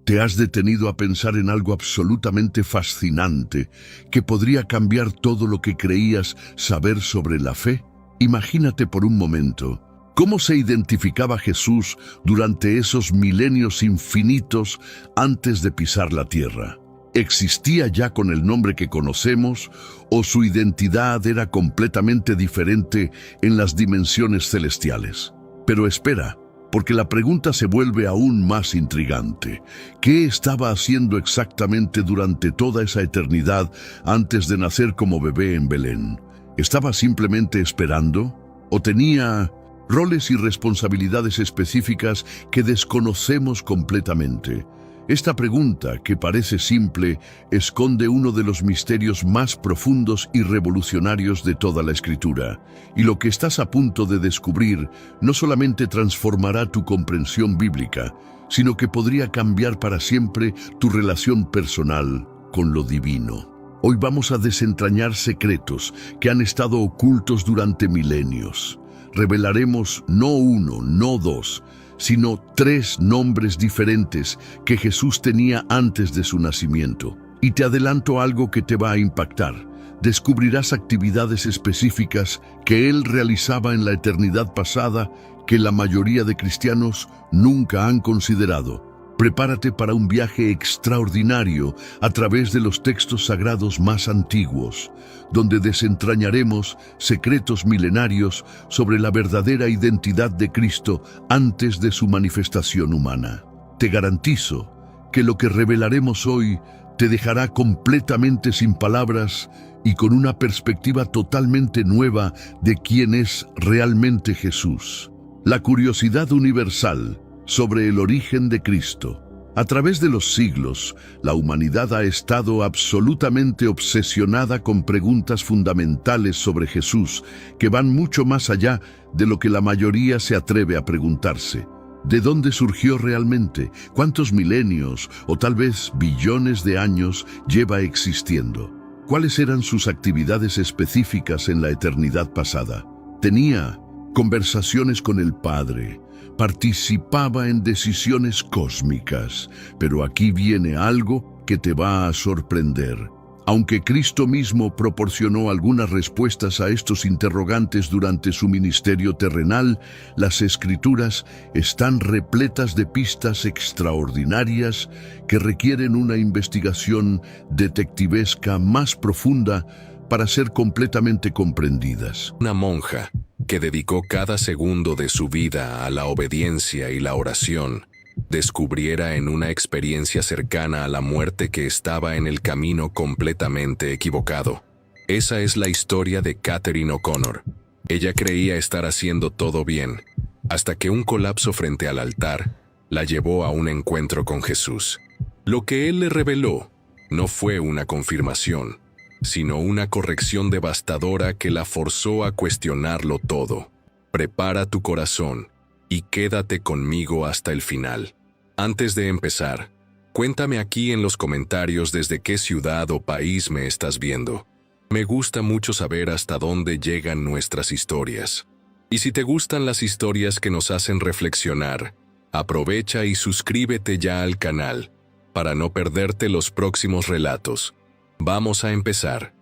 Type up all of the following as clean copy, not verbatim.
¿Te has detenido a pensar en algo absolutamente fascinante que podría cambiar todo lo que creías saber sobre la fe? Imagínate por un momento cómo se identificaba Jesús durante esos milenios infinitos antes de pisar la tierra. ¿Existía ya con el nombre que conocemos o su identidad era completamente diferente en las dimensiones celestiales? Pero espera, porque la pregunta se vuelve aún más intrigante. ¿Qué estaba haciendo exactamente durante toda esa eternidad antes de nacer como bebé en Belén? ¿Estaba simplemente esperando? ¿O tenía roles y responsabilidades específicas que desconocemos completamente? Esta pregunta, que parece simple, esconde uno de los misterios más profundos y revolucionarios de toda la Escritura. Y lo que estás a punto de descubrir no solamente transformará tu comprensión bíblica, sino que podría cambiar para siempre tu relación personal con lo divino. Hoy vamos a desentrañar secretos que han estado ocultos durante milenios. Revelaremos no uno, no dos, sino 3 nombres diferentes que Jesús tenía antes de su nacimiento. Y te adelanto algo que te va a impactar. Descubrirás actividades específicas que Él realizaba en la eternidad pasada que la mayoría de cristianos nunca han considerado. Prepárate para un viaje extraordinario a través de los textos sagrados más antiguos, donde desentrañaremos secretos milenarios sobre la verdadera identidad de Cristo antes de su manifestación humana. Te garantizo que lo que revelaremos hoy te dejará completamente sin palabras y con una perspectiva totalmente nueva de quién es realmente Jesús. La curiosidad universal sobre el origen de Cristo. A través de los siglos, la humanidad ha estado absolutamente obsesionada con preguntas fundamentales sobre Jesús que van mucho más allá de lo que la mayoría se atreve a preguntarse. ¿De dónde surgió realmente? ¿Cuántos milenios o tal vez billones de años lleva existiendo? ¿Cuáles eran sus actividades específicas en la eternidad pasada? Tenía conversaciones con el Padre, participaba en decisiones cósmicas, pero aquí viene algo que te va a sorprender. Aunque Cristo mismo proporcionó algunas respuestas a estos interrogantes durante su ministerio terrenal, las Escrituras están repletas de pistas extraordinarias que requieren una investigación detectivesca más profunda para ser completamente comprendidas. Una monja que dedicó cada segundo de su vida a la obediencia y la oración, descubriera en una experiencia cercana a la muerte que estaba en el camino completamente equivocado. Esa es la historia de Catherine O'Connor. Ella creía estar haciendo todo bien, hasta que un colapso frente al altar la llevó a un encuentro con Jesús. Lo que Él le reveló no fue una confirmación, sino una corrección devastadora que la forzó a cuestionarlo todo. Prepara tu corazón y quédate conmigo hasta el final. Antes de empezar, cuéntame aquí en los comentarios desde qué ciudad o país me estás viendo. Me gusta mucho saber hasta dónde llegan nuestras historias. Y si te gustan las historias que nos hacen reflexionar, aprovecha y suscríbete ya al canal para no perderte los próximos relatos. Vamos a empezar.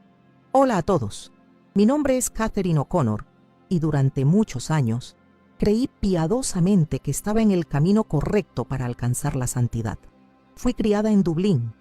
Hola a todos. Mi nombre es Catherine O'Connor y durante muchos años creí piadosamente que estaba en el camino correcto para alcanzar la santidad. Fui criada en Dublín,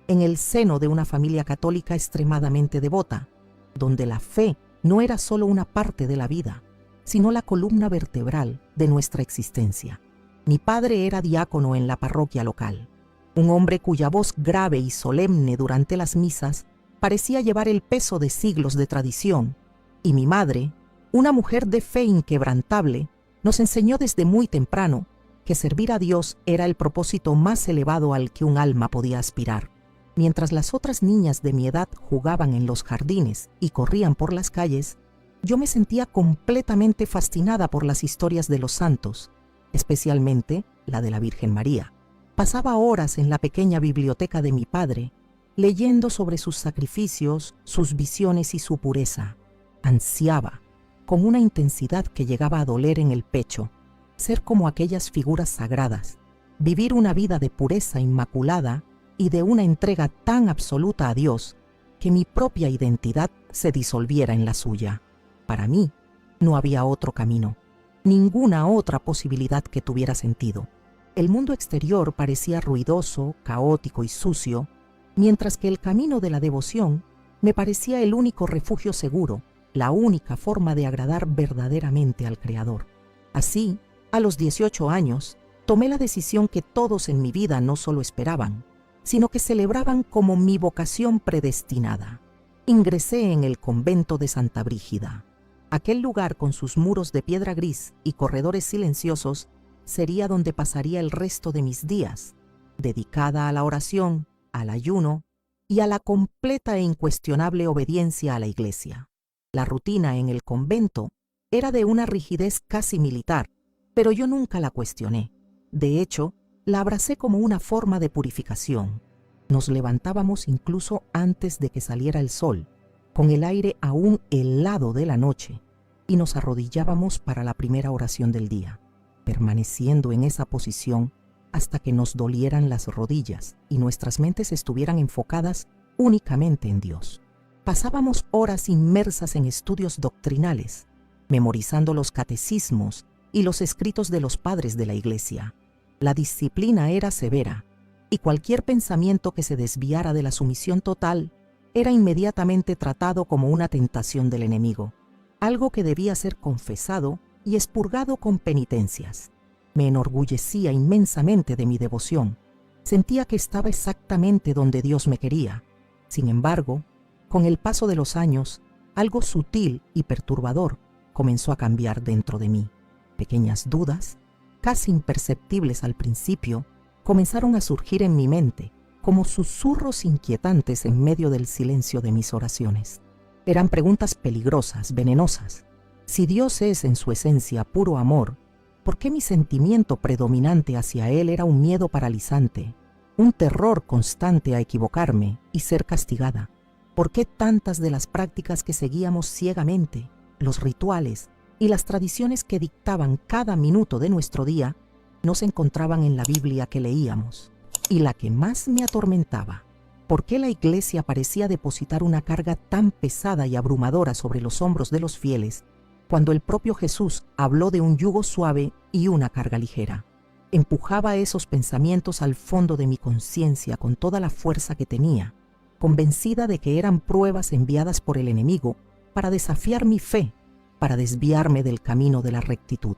en el seno de una familia católica extremadamente devota, donde la fe no era solo una parte de la vida, sino la columna vertebral de nuestra existencia. Mi padre era diácono en la parroquia local, un hombre cuya voz grave y solemne durante las misas parecía llevar el peso de siglos de tradición, y mi madre, una mujer de fe inquebrantable, nos enseñó desde muy temprano que servir a Dios era el propósito más elevado al que un alma podía aspirar. Mientras las otras niñas de mi edad jugaban en los jardines y corrían por las calles, yo me sentía completamente fascinada por las historias de los santos, especialmente la de la Virgen María. Pasaba horas en la pequeña biblioteca de mi padre, leyendo sobre sus sacrificios, sus visiones y su pureza. Ansiaba, con una intensidad que llegaba a doler en el pecho, ser como aquellas figuras sagradas, vivir una vida de pureza inmaculada y de una entrega tan absoluta a Dios que mi propia identidad se disolviera en la suya. Para mí, no había otro camino, ninguna otra posibilidad que tuviera sentido. El mundo exterior parecía ruidoso, caótico y sucio, mientras que el camino de la devoción me parecía el único refugio seguro, la única forma de agradar verdaderamente al Creador. Así, a los 18 años, tomé la decisión que todos en mi vida no solo esperaban, sino que celebraban como mi vocación predestinada. Ingresé en el convento de Santa Brígida. Aquel lugar con sus muros de piedra gris y corredores silenciosos sería donde pasaría el resto de mis días, dedicada a la oración, al ayuno y a la completa e incuestionable obediencia a la Iglesia. La rutina en el convento era de una rigidez casi militar, pero yo nunca la cuestioné. De hecho, la abracé como una forma de purificación. Nos levantábamos incluso antes de que saliera el sol, con el aire aún helado de la noche, y nos arrodillábamos para la primera oración del día, permaneciendo en esa posición hasta que nos dolieran las rodillas y nuestras mentes estuvieran enfocadas únicamente en Dios. Pasábamos horas inmersas en estudios doctrinales, memorizando los catecismos y los escritos de los padres de la Iglesia. La disciplina era severa, y cualquier pensamiento que se desviara de la sumisión total era inmediatamente tratado como una tentación del enemigo, algo que debía ser confesado y expurgado con penitencias. Me enorgullecía inmensamente de mi devoción. Sentía que estaba exactamente donde Dios me quería. Sin embargo, con el paso de los años, algo sutil y perturbador comenzó a cambiar dentro de mí. Pequeñas dudas, casi imperceptibles al principio, comenzaron a surgir en mi mente como susurros inquietantes en medio del silencio de mis oraciones. Eran preguntas peligrosas, venenosas. Si Dios es en su esencia puro amor, ¿por qué mi sentimiento predominante hacia Él era un miedo paralizante, un terror constante a equivocarme y ser castigada? ¿Por qué tantas de las prácticas que seguíamos ciegamente, los rituales y las tradiciones que dictaban cada minuto de nuestro día, no se encontraban en la Biblia que leíamos? Y la que más me atormentaba, ¿por qué la Iglesia parecía depositar una carga tan pesada y abrumadora sobre los hombros de los fieles, cuando el propio Jesús habló de un yugo suave y una carga ligera? Empujaba esos pensamientos al fondo de mi conciencia con toda la fuerza que tenía, convencida de que eran pruebas enviadas por el enemigo para desafiar mi fe, para desviarme del camino de la rectitud.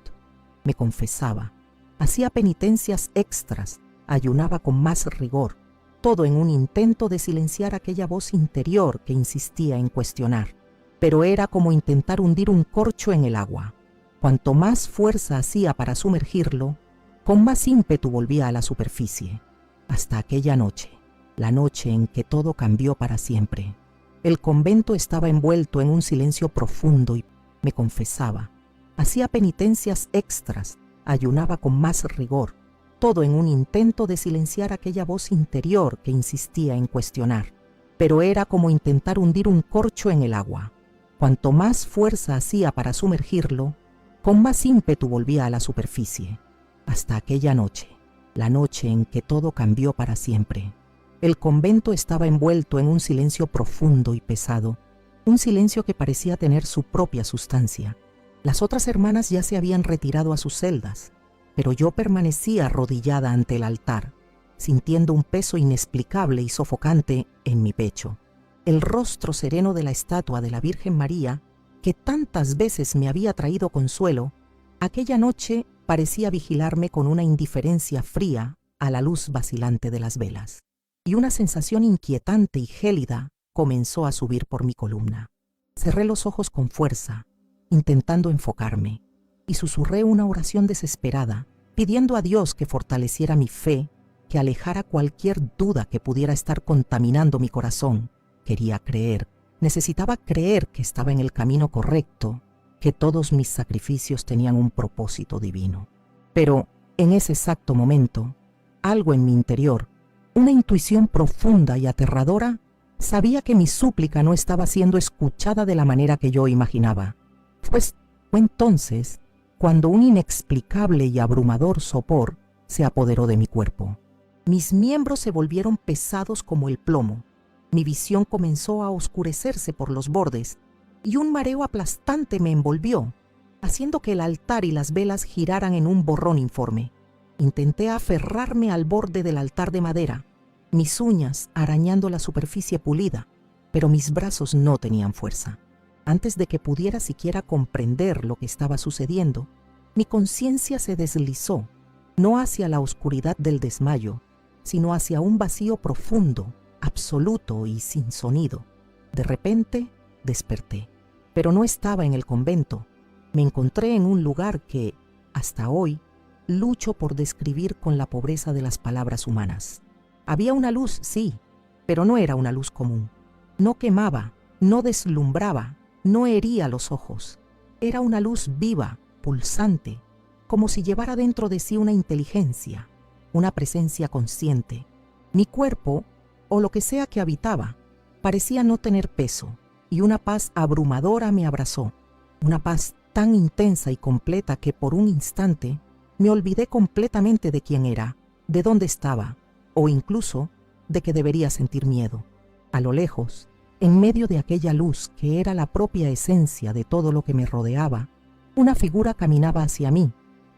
Me confesaba, hacía penitencias extras, ayunaba con más rigor, todo en un intento de silenciar aquella voz interior que insistía en cuestionar. Pero era como intentar hundir un corcho en el agua. Cuanto más fuerza hacía para sumergirlo, con más ímpetu volvía a la superficie. Hasta aquella noche, la noche en que todo cambió para siempre. El convento estaba envuelto en un silencio profundo y me confesaba, hacía penitencias extras, ayunaba con más rigor, todo en un intento de silenciar aquella voz interior que insistía en cuestionar. Pero era como intentar hundir un corcho en el agua. Cuanto más fuerza hacía para sumergirlo, con más ímpetu volvía a la superficie. Hasta aquella noche, la noche en que todo cambió para siempre. El convento estaba envuelto en un silencio profundo y pesado, un silencio que parecía tener su propia sustancia. Las otras hermanas ya se habían retirado a sus celdas, pero yo permanecía arrodillada ante el altar, sintiendo un peso inexplicable y sofocante en mi pecho. El rostro sereno de la estatua de la Virgen María, que tantas veces me había traído consuelo, aquella noche parecía vigilarme con una indiferencia fría a la luz vacilante de las velas. Y una sensación inquietante y gélida comenzó a subir por mi columna. Cerré los ojos con fuerza, intentando enfocarme, y susurré una oración desesperada, pidiendo a Dios que fortaleciera mi fe, que alejara cualquier duda que pudiera estar contaminando mi corazón. Quería creer, necesitaba creer que estaba en el camino correcto, que todos mis sacrificios tenían un propósito divino. Pero en ese exacto momento, algo en mi interior, una intuición profunda y aterradora, sabía que mi súplica no estaba siendo escuchada de la manera que yo imaginaba. Fue entonces cuando un inexplicable y abrumador sopor se apoderó de mi cuerpo. Mis miembros se volvieron pesados como el plomo. Mi visión comenzó a oscurecerse por los bordes y un mareo aplastante me envolvió, haciendo que el altar y las velas giraran en un borrón informe. Intenté aferrarme al borde del altar de madera, mis uñas arañando la superficie pulida, pero mis brazos no tenían fuerza. Antes de que pudiera siquiera comprender lo que estaba sucediendo, mi conciencia se deslizó, no hacia la oscuridad del desmayo, sino hacia un vacío profundo, absoluto y sin sonido. De repente, desperté, pero no estaba en el convento. Me encontré en un lugar que, hasta hoy, lucho por describir con la pobreza de las palabras humanas. Había una luz, sí, pero no era una luz común. No quemaba, no deslumbraba, no hería los ojos. Era una luz viva, pulsante, como si llevara dentro de sí una inteligencia, una presencia consciente. Mi cuerpo, o lo que sea que habitaba, parecía no tener peso, y una paz abrumadora me abrazó, una paz tan intensa y completa que por un instante me olvidé completamente de quién era, de dónde estaba, o incluso de que debería sentir miedo. A lo lejos, en medio de aquella luz que era la propia esencia de todo lo que me rodeaba, una figura caminaba hacia mí.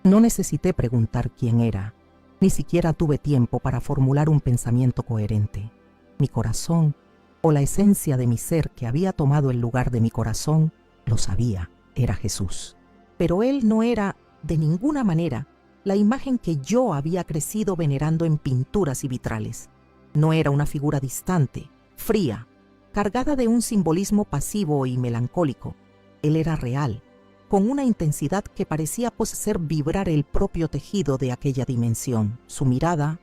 No necesité preguntar quién era, ni siquiera tuve tiempo para formular un pensamiento coherente. Mi corazón, o la esencia de mi ser que había tomado el lugar de mi corazón, lo sabía, era Jesús. Pero Él no era, de ninguna manera, la imagen que yo había crecido venerando en pinturas y vitrales. No era una figura distante, fría, cargada de un simbolismo pasivo y melancólico. Él era real, con una intensidad que parecía hacer vibrar el propio tejido de aquella dimensión. Su mirada,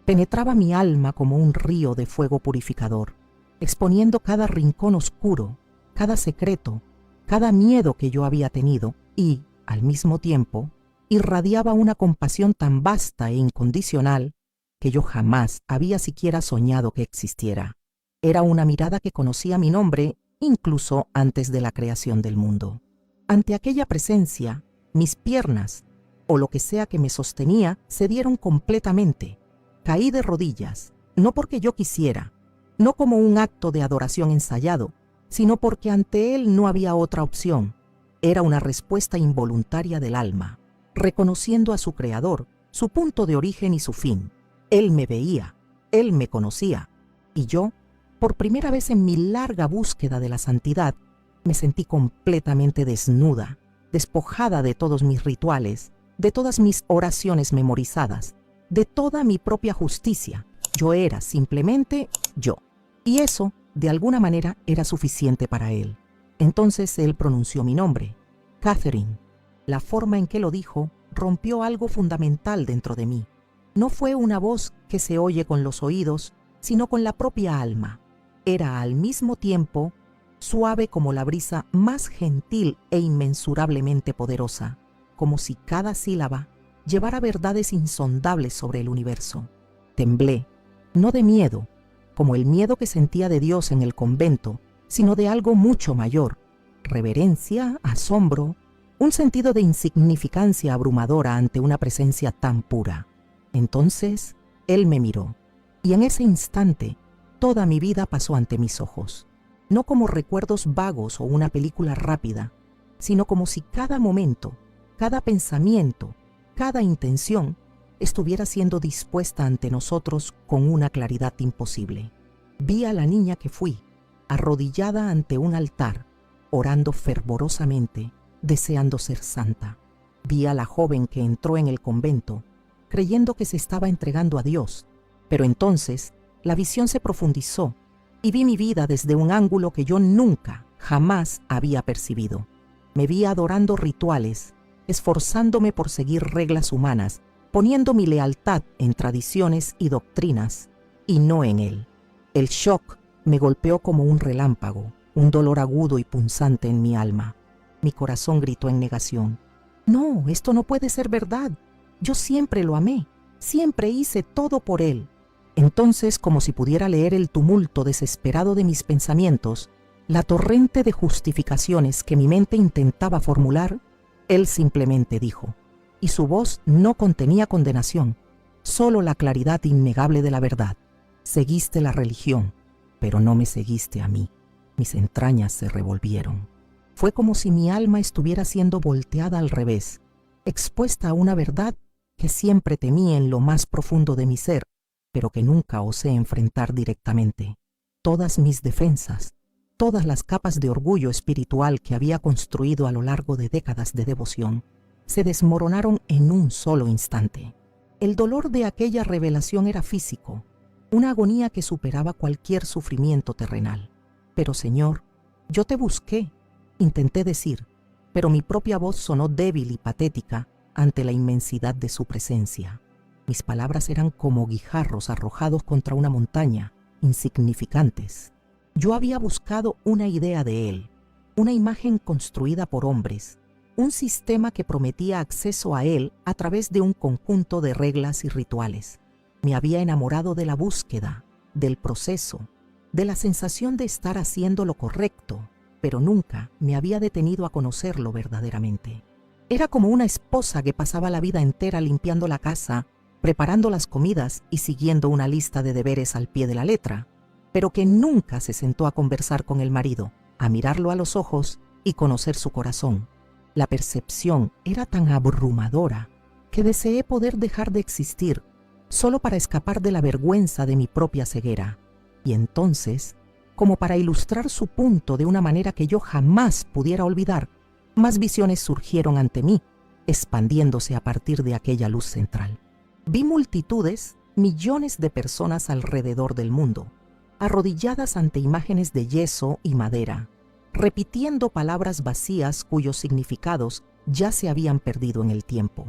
penetraba mi alma como un río de fuego purificador, exponiendo cada rincón oscuro, cada secreto, cada miedo que yo había tenido y, al mismo tiempo, irradiaba una compasión tan vasta e incondicional que yo jamás había siquiera soñado que existiera. Era una mirada que conocía mi nombre incluso antes de la creación del mundo. Ante aquella presencia, mis piernas, o lo que sea que me sostenía, cedieron completamente. Caí de rodillas, no porque yo quisiera, no como un acto de adoración ensayado, sino porque ante él no había otra opción. Era una respuesta involuntaria del alma, reconociendo a su creador, su punto de origen y su fin. Él me veía, él me conocía, y yo, por primera vez en mi larga búsqueda de la santidad, me sentí completamente desnuda, despojada de todos mis rituales, de todas mis oraciones memorizadas, de toda mi propia justicia. Yo era simplemente yo. Y eso, de alguna manera, era suficiente para él. Entonces él pronunció mi nombre, Catherine. La forma en que lo dijo rompió algo fundamental dentro de mí. No fue una voz que se oye con los oídos, sino con la propia alma. Era al mismo tiempo suave como la brisa más gentil e inmensurablemente poderosa, como si cada sílaba llevara verdades insondables sobre el universo. Temblé, no de miedo, como el miedo que sentía de Dios en el convento, sino de algo mucho mayor: reverencia, asombro, un sentido de insignificancia abrumadora ante una presencia tan pura. Entonces, él me miró, y en ese instante, toda mi vida pasó ante mis ojos, no como recuerdos vagos o una película rápida, sino como si cada momento, cada pensamiento, cada intención estuviera siendo dispuesta ante nosotros con una claridad imposible. Vi a la niña que fui, arrodillada ante un altar, orando fervorosamente, deseando ser santa. Vi a la joven que entró en el convento, creyendo que se estaba entregando a Dios, pero entonces la visión se profundizó y vi mi vida desde un ángulo que yo nunca, jamás había percibido. Me vi adorando rituales, esforzándome por seguir reglas humanas, poniendo mi lealtad en tradiciones y doctrinas, y no en él. El shock me golpeó como un relámpago, un dolor agudo y punzante en mi alma. Mi corazón gritó en negación: «No, esto no puede ser verdad. Yo siempre lo amé, siempre hice todo por él». Entonces, como si pudiera leer el tumulto desesperado de mis pensamientos, la torrente de justificaciones que mi mente intentaba formular, él simplemente dijo: y su voz no contenía condenación, solo la claridad innegable de la verdad. Seguiste la religión, pero no me seguiste a mí. Mis entrañas se revolvieron. Fue como si mi alma estuviera siendo volteada al revés, expuesta a una verdad que siempre temí en lo más profundo de mi ser, pero que nunca osé enfrentar directamente. Todas mis defensas, todas las capas de orgullo espiritual que había construido a lo largo de décadas de devoción, se desmoronaron en un solo instante. El dolor de aquella revelación era físico, una agonía que superaba cualquier sufrimiento terrenal. Pero Señor, yo te busqué, intenté decir, pero mi propia voz sonó débil y patética ante la inmensidad de su presencia. Mis palabras eran como guijarros arrojados contra una montaña, insignificantes. Yo había buscado una idea de él, una imagen construida por hombres, un sistema que prometía acceso a él a través de un conjunto de reglas y rituales. Me había enamorado de la búsqueda, del proceso, de la sensación de estar haciendo lo correcto, pero nunca me había detenido a conocerlo verdaderamente. Era como una esposa que pasaba la vida entera limpiando la casa, preparando las comidas y siguiendo una lista de deberes al pie de la letra, pero que nunca se sentó a conversar con el marido, a mirarlo a los ojos y conocer su corazón. La percepción era tan abrumadora que deseé poder dejar de existir solo para escapar de la vergüenza de mi propia ceguera. Y entonces, como para ilustrar su punto de una manera que yo jamás pudiera olvidar, más visiones surgieron ante mí, expandiéndose a partir de aquella luz central. Vi multitudes, millones de personas alrededor del mundo, arrodilladas ante imágenes de yeso y madera, repitiendo palabras vacías cuyos significados ya se habían perdido en el tiempo.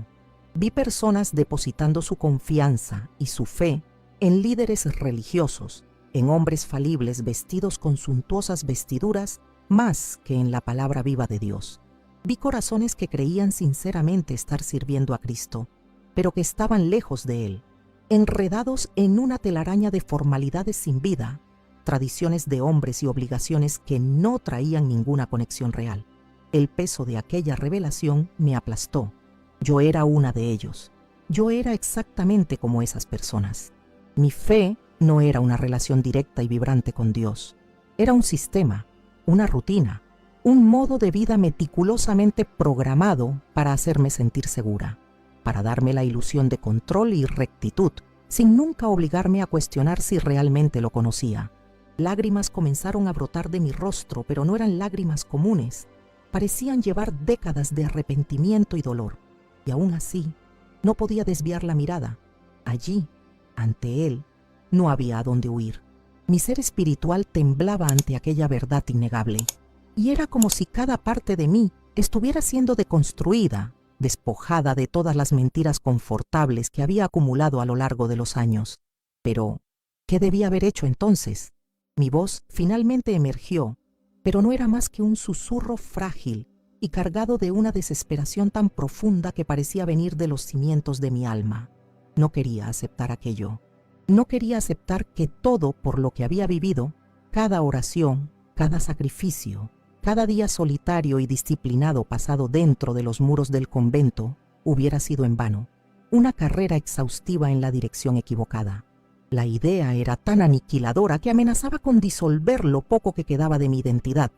Vi personas depositando su confianza y su fe en líderes religiosos, en hombres falibles vestidos con suntuosas vestiduras, más que en la palabra viva de Dios. Vi corazones que creían sinceramente estar sirviendo a Cristo, pero que estaban lejos de Él, enredados en una telaraña de formalidades sin vida, tradiciones de hombres y obligaciones que no traían ninguna conexión real. El peso de aquella revelación me aplastó. Yo era una de ellos. Yo era exactamente como esas personas. Mi fe no era una relación directa y vibrante con Dios. Era un sistema, una rutina, un modo de vida meticulosamente programado para hacerme sentir segura, para darme la ilusión de control y rectitud, sin nunca obligarme a cuestionar si realmente lo conocía. Lágrimas comenzaron a brotar de mi rostro, pero no eran lágrimas comunes. Parecían llevar décadas de arrepentimiento y dolor. Y aún así, no podía desviar la mirada. Allí, ante él, no había a dónde huir. Mi ser espiritual temblaba ante aquella verdad innegable. Y era como si cada parte de mí estuviera siendo deconstruida, despojada de todas las mentiras confortables que había acumulado a lo largo de los años. Pero, ¿qué debía haber hecho entonces? Mi voz finalmente emergió, pero no era más que un susurro frágil y cargado de una desesperación tan profunda que parecía venir de los cimientos de mi alma. No quería aceptar aquello. No quería aceptar que todo por lo que había vivido, cada oración, cada sacrificio, cada día solitario y disciplinado pasado dentro de los muros del convento, hubiera sido en vano, una carrera exhaustiva en la dirección equivocada. La idea era tan aniquiladora que amenazaba con disolver lo poco que quedaba de mi identidad.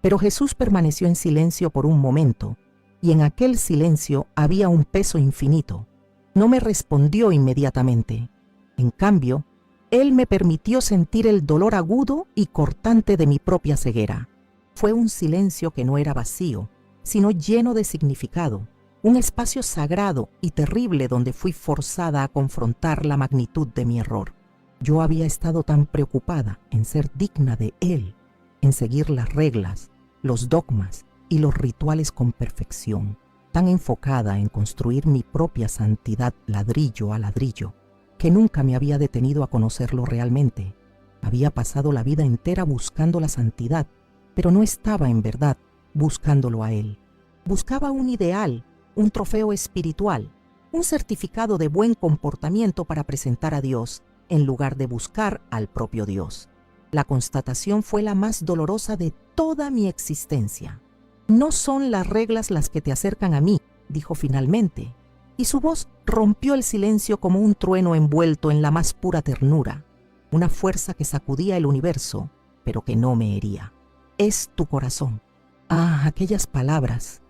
Pero Jesús permaneció en silencio por un momento, y en aquel silencio había un peso infinito. No me respondió inmediatamente. En cambio, Él me permitió sentir el dolor agudo y cortante de mi propia ceguera. Fue un silencio que no era vacío, sino lleno de significado, un espacio sagrado y terrible donde fui forzada a confrontar la magnitud de mi error. Yo había estado tan preocupada en ser digna de Él, en seguir las reglas, los dogmas y los rituales con perfección, tan enfocada en construir mi propia santidad ladrillo a ladrillo, que nunca me había detenido a conocerlo realmente. Había pasado la vida entera buscando la santidad, pero no estaba en verdad buscándolo a Él. Buscaba un ideal, un trofeo espiritual, un certificado de buen comportamiento para presentar a Dios, en lugar de buscar al propio Dios. La constatación fue la más dolorosa de toda mi existencia. No son las reglas las que te acercan a mí, dijo finalmente. y su voz rompió el silencio como un trueno envuelto en la más pura ternura, una fuerza que sacudía el universo, pero que no me hería. Es tu corazón. Ah, aquellas palabras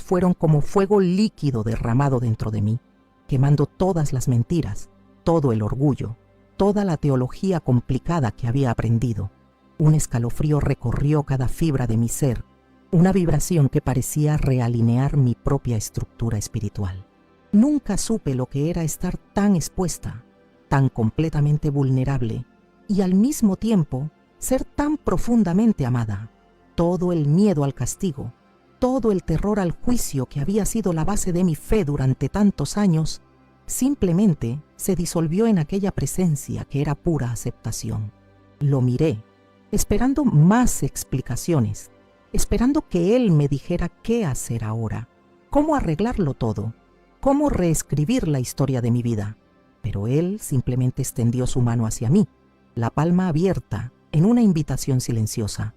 fueron como fuego líquido derramado dentro de mí, quemando todas las mentiras, todo el orgullo, toda la teología complicada que había aprendido. Un escalofrío recorrió cada fibra de mi ser, una vibración que parecía realinear mi propia estructura espiritual. Nunca supe lo que era estar tan expuesta, tan completamente vulnerable y al mismo tiempo ser tan profundamente amada. Todo el miedo al castigo, todo el terror al juicio que había sido la base de mi fe durante tantos años, simplemente se disolvió en aquella presencia que era pura aceptación. Lo miré, esperando más explicaciones, esperando que él me dijera qué hacer ahora, cómo arreglarlo todo, cómo reescribir la historia de mi vida. Pero él simplemente extendió su mano hacia mí, la palma abierta, en una invitación silenciosa.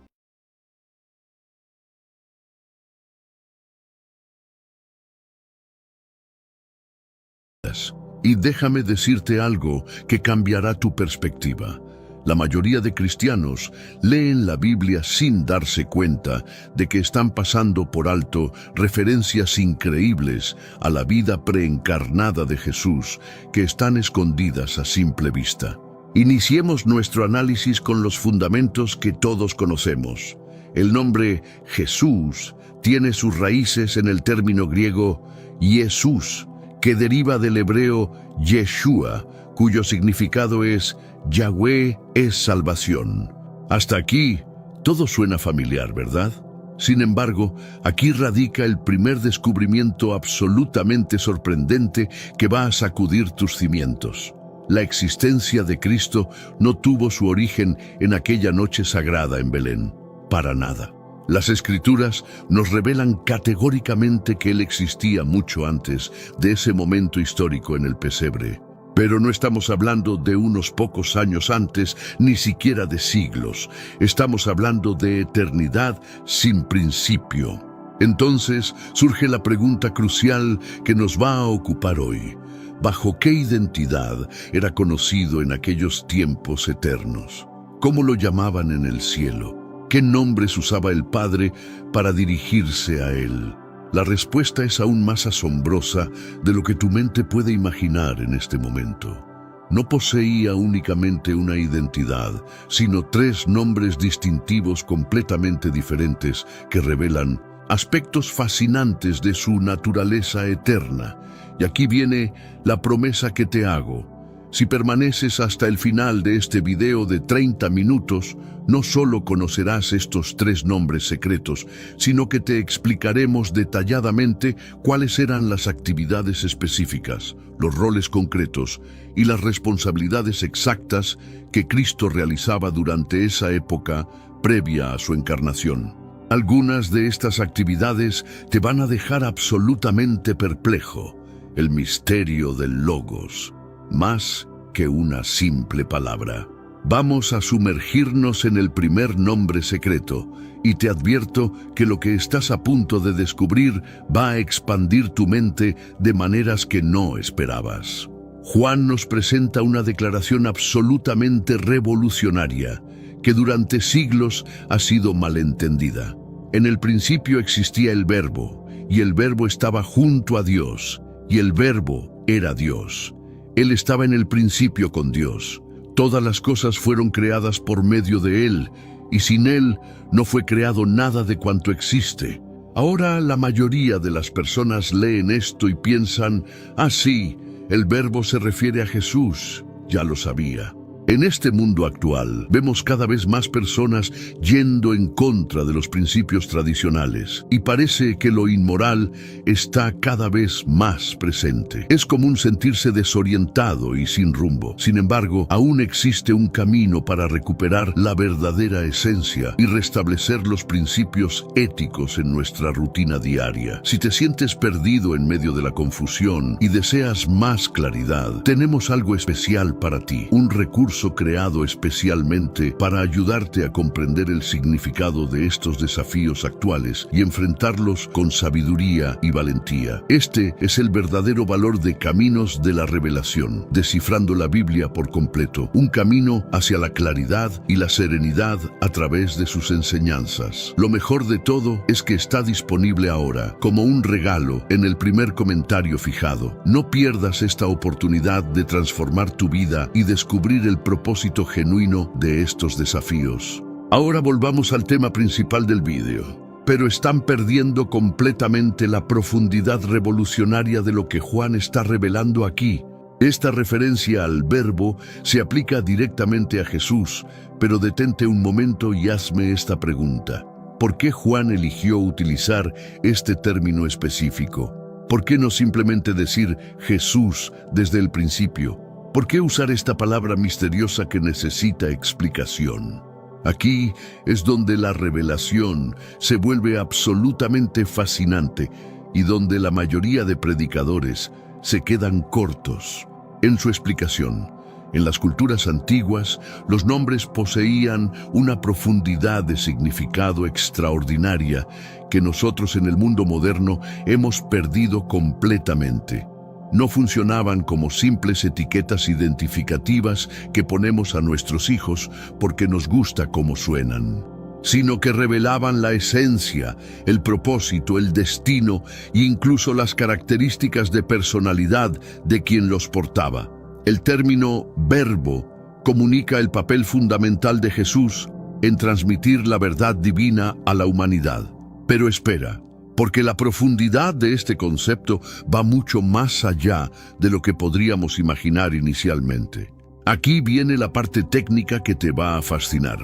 Y déjame decirte algo que cambiará tu perspectiva. La mayoría de cristianos leen la Biblia sin darse cuenta de que están pasando por alto referencias increíbles a la vida preencarnada de Jesús que están escondidas a simple vista. Iniciemos nuestro análisis con los fundamentos que todos conocemos. El nombre Jesús tiene sus raíces en el término griego Jesús, que deriva del hebreo Yeshua, cuyo significado es Yahweh es salvación. Hasta aquí, todo suena familiar, ¿verdad? Sin embargo, aquí radica el primer descubrimiento absolutamente sorprendente que va a sacudir tus cimientos. La existencia de Cristo no tuvo su origen en aquella noche sagrada en Belén, para nada. Las Escrituras nos revelan categóricamente que Él existía mucho antes de ese momento histórico en el pesebre. Pero no estamos hablando de unos pocos años antes, ni siquiera de siglos. Estamos hablando de eternidad sin principio. Entonces surge la pregunta crucial que nos va a ocupar hoy. ¿Bajo qué identidad era conocido en aquellos tiempos eternos? ¿Cómo lo llamaban en el cielo? ¿Qué nombres usaba el Padre para dirigirse a Él? La respuesta es aún más asombrosa de lo que tu mente puede imaginar en este momento. No poseía únicamente una identidad, sino 3 nombres distintivos completamente diferentes que revelan aspectos fascinantes de su naturaleza eterna. Y aquí viene la promesa que te hago. Si permaneces hasta el final de este video de 30 minutos, no solo conocerás estos 3 nombres secretos, sino que te explicaremos detalladamente cuáles eran las actividades específicas, los roles concretos y las responsabilidades exactas que Cristo realizaba durante esa época previa a su encarnación. Algunas de estas actividades te van a dejar absolutamente perplejo. El misterio del Logos. Más que una simple palabra. Vamos a sumergirnos en el primer nombre secreto, y te advierto que lo que estás a punto de descubrir va a expandir tu mente de maneras que no esperabas. Juan nos presenta una declaración absolutamente revolucionaria, que durante siglos ha sido malentendida. En el principio existía el Verbo, y el Verbo estaba junto a Dios, y el Verbo era Dios. Él estaba en el principio con Dios. Todas las cosas fueron creadas por medio de Él, y sin Él no fue creado nada de cuanto existe. Ahora la mayoría de las personas leen esto y piensan, sí, el Verbo se refiere a Jesús. Ya lo sabía. En este mundo actual, vemos cada vez más personas yendo en contra de los principios tradicionales, y parece que lo inmoral está cada vez más presente. Es común sentirse desorientado y sin rumbo. Sin embargo, aún existe un camino para recuperar la verdadera esencia y restablecer los principios éticos en nuestra rutina diaria. Si te sientes perdido en medio de la confusión y deseas más claridad, tenemos algo especial para ti, un recurso curso creado especialmente para ayudarte a comprender el significado de estos desafíos actuales y enfrentarlos con sabiduría y valentía. Este es el verdadero valor de Caminos de la Revelación, descifrando la Biblia por completo, un camino hacia la claridad y la serenidad a través de sus enseñanzas. Lo mejor de todo es que está disponible ahora, como un regalo, en el primer comentario fijado. No pierdas esta oportunidad de transformar tu vida y descubrir el propósito genuino de estos desafíos. Ahora volvamos al tema principal del vídeo. Pero están perdiendo completamente la profundidad revolucionaria de lo que Juan está revelando aquí. Esta referencia al verbo se aplica directamente a Jesús, pero detente un momento y hazme esta pregunta. ¿Por qué Juan eligió utilizar este término específico? ¿Por qué no simplemente decir Jesús desde el principio? ¿Por qué usar esta palabra misteriosa que necesita explicación? Aquí es donde la revelación se vuelve absolutamente fascinante y donde la mayoría de predicadores se quedan cortos en su explicación. En las culturas antiguas, los nombres poseían una profundidad de significado extraordinaria que nosotros en el mundo moderno hemos perdido completamente. No funcionaban como simples etiquetas identificativas que ponemos a nuestros hijos porque nos gusta cómo suenan, sino que revelaban la esencia, el propósito, el destino e incluso las características de personalidad de quien los portaba. El término verbo comunica el papel fundamental de Jesús en transmitir la verdad divina a la humanidad. Pero espera, porque la profundidad de este concepto va mucho más allá de lo que podríamos imaginar inicialmente. Aquí viene la parte técnica que te va a fascinar.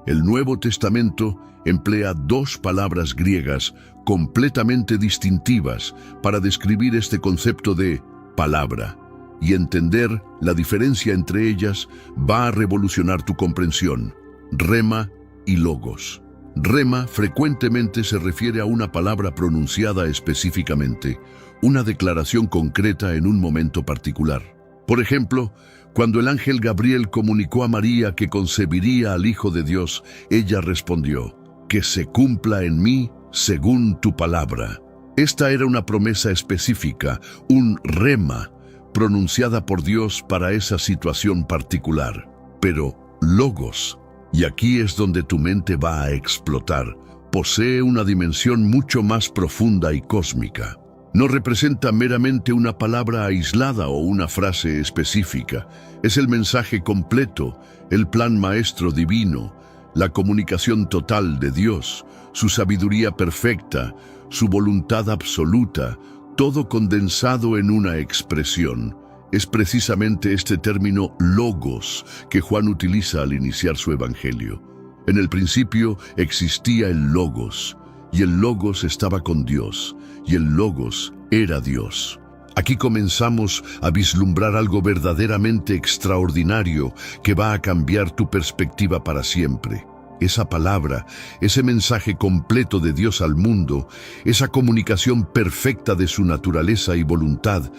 El Nuevo Testamento emplea dos palabras griegas completamente distintivas para describir este concepto de palabra. Y entender la diferencia entre ellas va a revolucionar tu comprensión. Rema y logos. Rema frecuentemente se refiere a una palabra pronunciada específicamente, una declaración concreta en un momento particular. Por ejemplo, cuando el ángel Gabriel comunicó a María que concebiría al Hijo de Dios, ella respondió: «Que se cumpla en mí según tu palabra». Esta era una promesa específica, un rema, pronunciada por Dios para esa situación particular. Pero logos, y aquí es donde tu mente va a explotar, posee una dimensión mucho más profunda y cósmica. No representa meramente una palabra aislada o una frase específica. Es el mensaje completo, el plan maestro divino, la comunicación total de Dios, su sabiduría perfecta, su voluntad absoluta, todo condensado en una expresión. Es precisamente este término logos que Juan utiliza al iniciar su evangelio. En el principio existía el logos, y el logos estaba con Dios, y el logos era Dios. Aquí comenzamos a vislumbrar algo verdaderamente extraordinario que va a cambiar tu perspectiva para siempre. Esa palabra, ese mensaje completo de Dios al mundo, esa comunicación perfecta de su naturaleza y voluntad,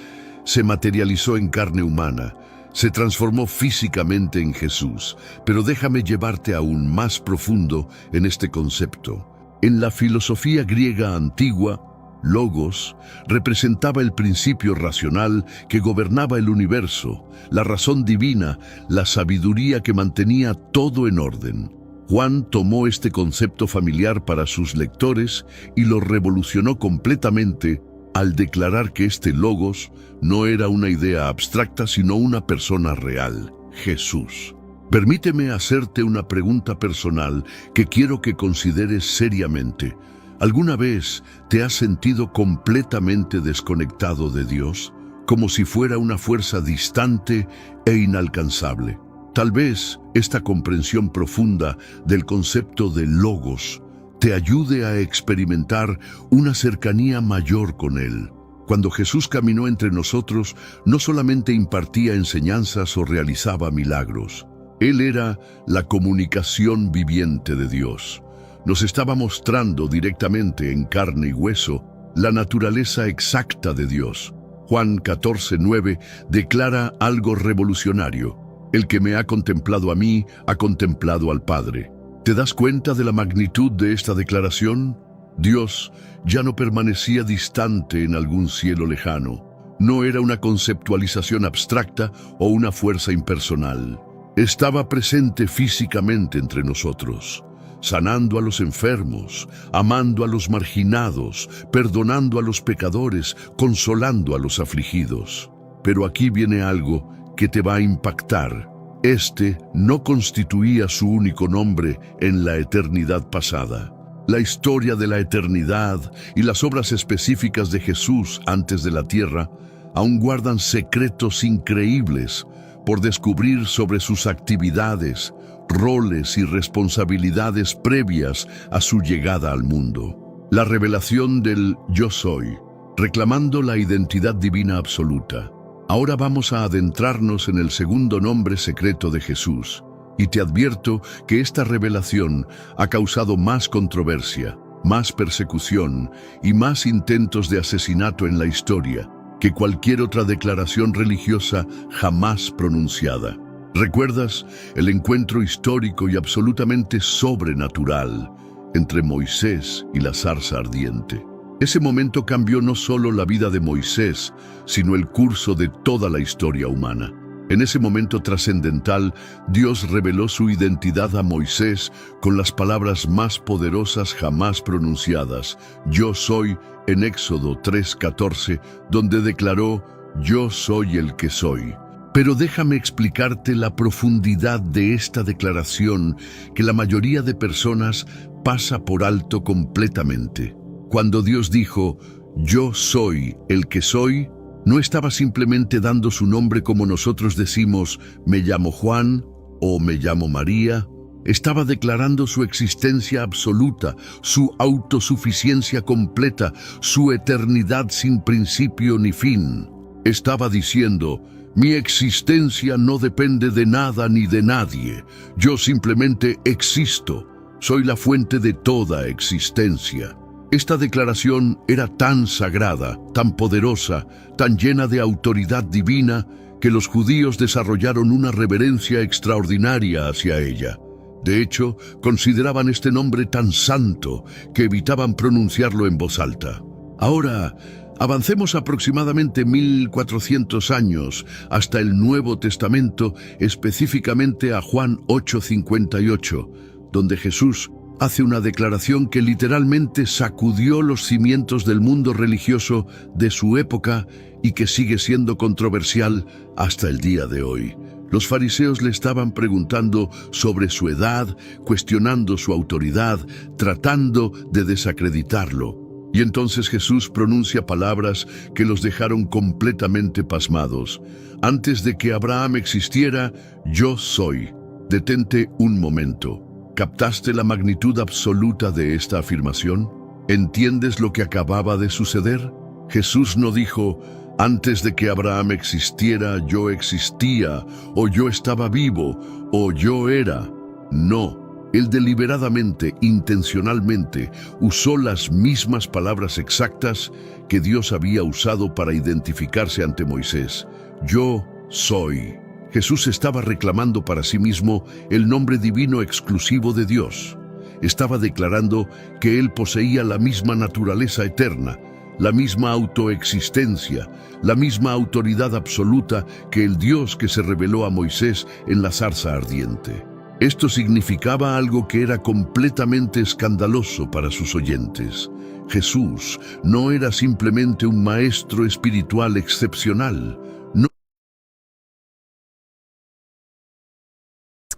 se materializó en carne humana, se transformó físicamente en Jesús. Pero déjame llevarte aún más profundo en este concepto. En la filosofía griega antigua, logos representaba el principio racional que gobernaba el universo, la razón divina, la sabiduría que mantenía todo en orden. Juan tomó este concepto familiar para sus lectores y lo revolucionó completamente al declarar que este logos no era una idea abstracta, sino una persona real, Jesús. Permíteme hacerte una pregunta personal que quiero que consideres seriamente. ¿Alguna vez te has sentido completamente desconectado de Dios, como si fuera una fuerza distante e inalcanzable? Tal vez esta comprensión profunda del concepto de logos te ayude a experimentar una cercanía mayor con Él. Cuando Jesús caminó entre nosotros, no solamente impartía enseñanzas o realizaba milagros. Él era la comunicación viviente de Dios. Nos estaba mostrando directamente en carne y hueso la naturaleza exacta de Dios. Juan 14:9 declara algo revolucionario. El que me ha contemplado a mí, ha contemplado al Padre. ¿Te das cuenta de la magnitud de esta declaración? Dios ya no permanecía distante en algún cielo lejano. No era una conceptualización abstracta o una fuerza impersonal. Estaba presente físicamente entre nosotros, sanando a los enfermos, amando a los marginados, perdonando a los pecadores, consolando a los afligidos. Pero aquí viene algo que te va a impactar. Este no constituía su único nombre en la eternidad pasada. La historia de la eternidad y las obras específicas de Jesús antes de la tierra aún guardan secretos increíbles por descubrir sobre sus actividades, roles y responsabilidades previas a su llegada al mundo. La revelación del Yo Soy, reclamando la identidad divina absoluta. Ahora vamos a adentrarnos en el segundo nombre secreto de Jesús, y te advierto que esta revelación ha causado más controversia, más persecución y más intentos de asesinato en la historia que cualquier otra declaración religiosa jamás pronunciada. ¿Recuerdas el encuentro histórico y absolutamente sobrenatural entre Moisés y la zarza ardiente? Ese momento cambió no solo la vida de Moisés, sino el curso de toda la historia humana. En ese momento trascendental, Dios reveló su identidad a Moisés con las palabras más poderosas jamás pronunciadas, Yo soy, en Éxodo 3:14, donde declaró, Yo soy el que soy. Pero déjame explicarte la profundidad de esta declaración que la mayoría de personas pasa por alto completamente. Cuando Dios dijo, Yo soy el que soy, no estaba simplemente dando su nombre como nosotros decimos, me llamo Juan o me llamo María. Estaba declarando su existencia absoluta, su autosuficiencia completa, su eternidad sin principio ni fin. Estaba diciendo, mi existencia no depende de nada ni de nadie. Yo simplemente existo. Soy la fuente de toda existencia. Esta declaración era tan sagrada, tan poderosa, tan llena de autoridad divina, que los judíos desarrollaron una reverencia extraordinaria hacia ella. De hecho, consideraban este nombre tan santo que evitaban pronunciarlo en voz alta. Ahora, avancemos aproximadamente 1400 años hasta el Nuevo Testamento, específicamente a Juan 8:58, donde Jesús hace una declaración que literalmente sacudió los cimientos del mundo religioso de su época y que sigue siendo controversial hasta el día de hoy. Los fariseos le estaban preguntando sobre su edad, cuestionando su autoridad, tratando de desacreditarlo. Y entonces Jesús pronuncia palabras que los dejaron completamente pasmados. Antes de que Abraham existiera, yo soy. Detente un momento. ¿Captaste la magnitud absoluta de esta afirmación? ¿Entiendes lo que acababa de suceder? Jesús no dijo, antes de que Abraham existiera, yo existía, o yo estaba vivo, o yo era. No, él deliberadamente, intencionalmente, usó las mismas palabras exactas que Dios había usado para identificarse ante Moisés. Yo soy. Jesús estaba reclamando para sí mismo el nombre divino exclusivo de Dios. Estaba declarando que él poseía la misma naturaleza eterna, la misma autoexistencia, la misma autoridad absoluta que el Dios que se reveló a Moisés en la zarza ardiente. Esto significaba algo que era completamente escandaloso para sus oyentes. Jesús no era simplemente un maestro espiritual excepcional.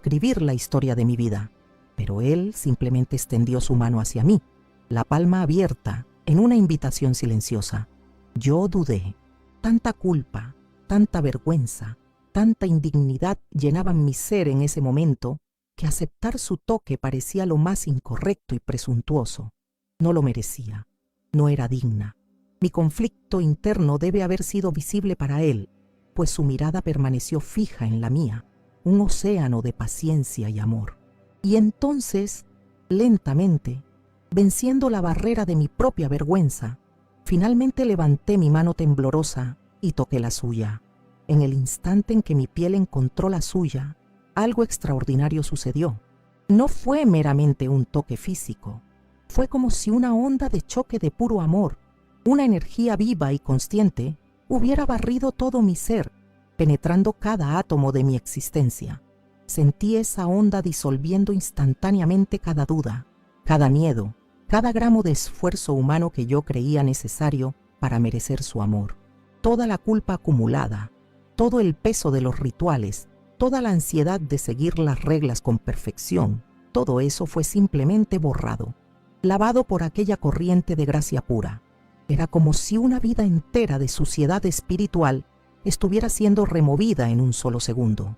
Escribir la historia de mi vida, pero él simplemente extendió su mano hacia mí, la palma abierta, en una invitación silenciosa. Yo dudé. Tanta culpa, tanta vergüenza, tanta indignidad llenaban mi ser en ese momento que aceptar su toque parecía lo más incorrecto y presuntuoso. No lo merecía, no era digna. Mi conflicto interno debe haber sido visible para él, pues su mirada permaneció fija en la mía, un océano de paciencia y amor. Y entonces, lentamente, venciendo la barrera de mi propia vergüenza, finalmente levanté mi mano temblorosa y toqué la suya. En el instante en que mi piel encontró la suya, algo extraordinario sucedió. No fue meramente un toque físico. Fue como si una onda de choque de puro amor, una energía viva y consciente, hubiera barrido todo mi ser, penetrando cada átomo de mi existencia. Sentí esa onda disolviendo instantáneamente cada duda, cada miedo, cada gramo de esfuerzo humano que yo creía necesario para merecer su amor. Toda la culpa acumulada, todo el peso de los rituales, toda la ansiedad de seguir las reglas con perfección, todo eso fue simplemente borrado, lavado por aquella corriente de gracia pura. Era como si una vida entera de suciedad espiritual estuviera siendo removida en un solo segundo.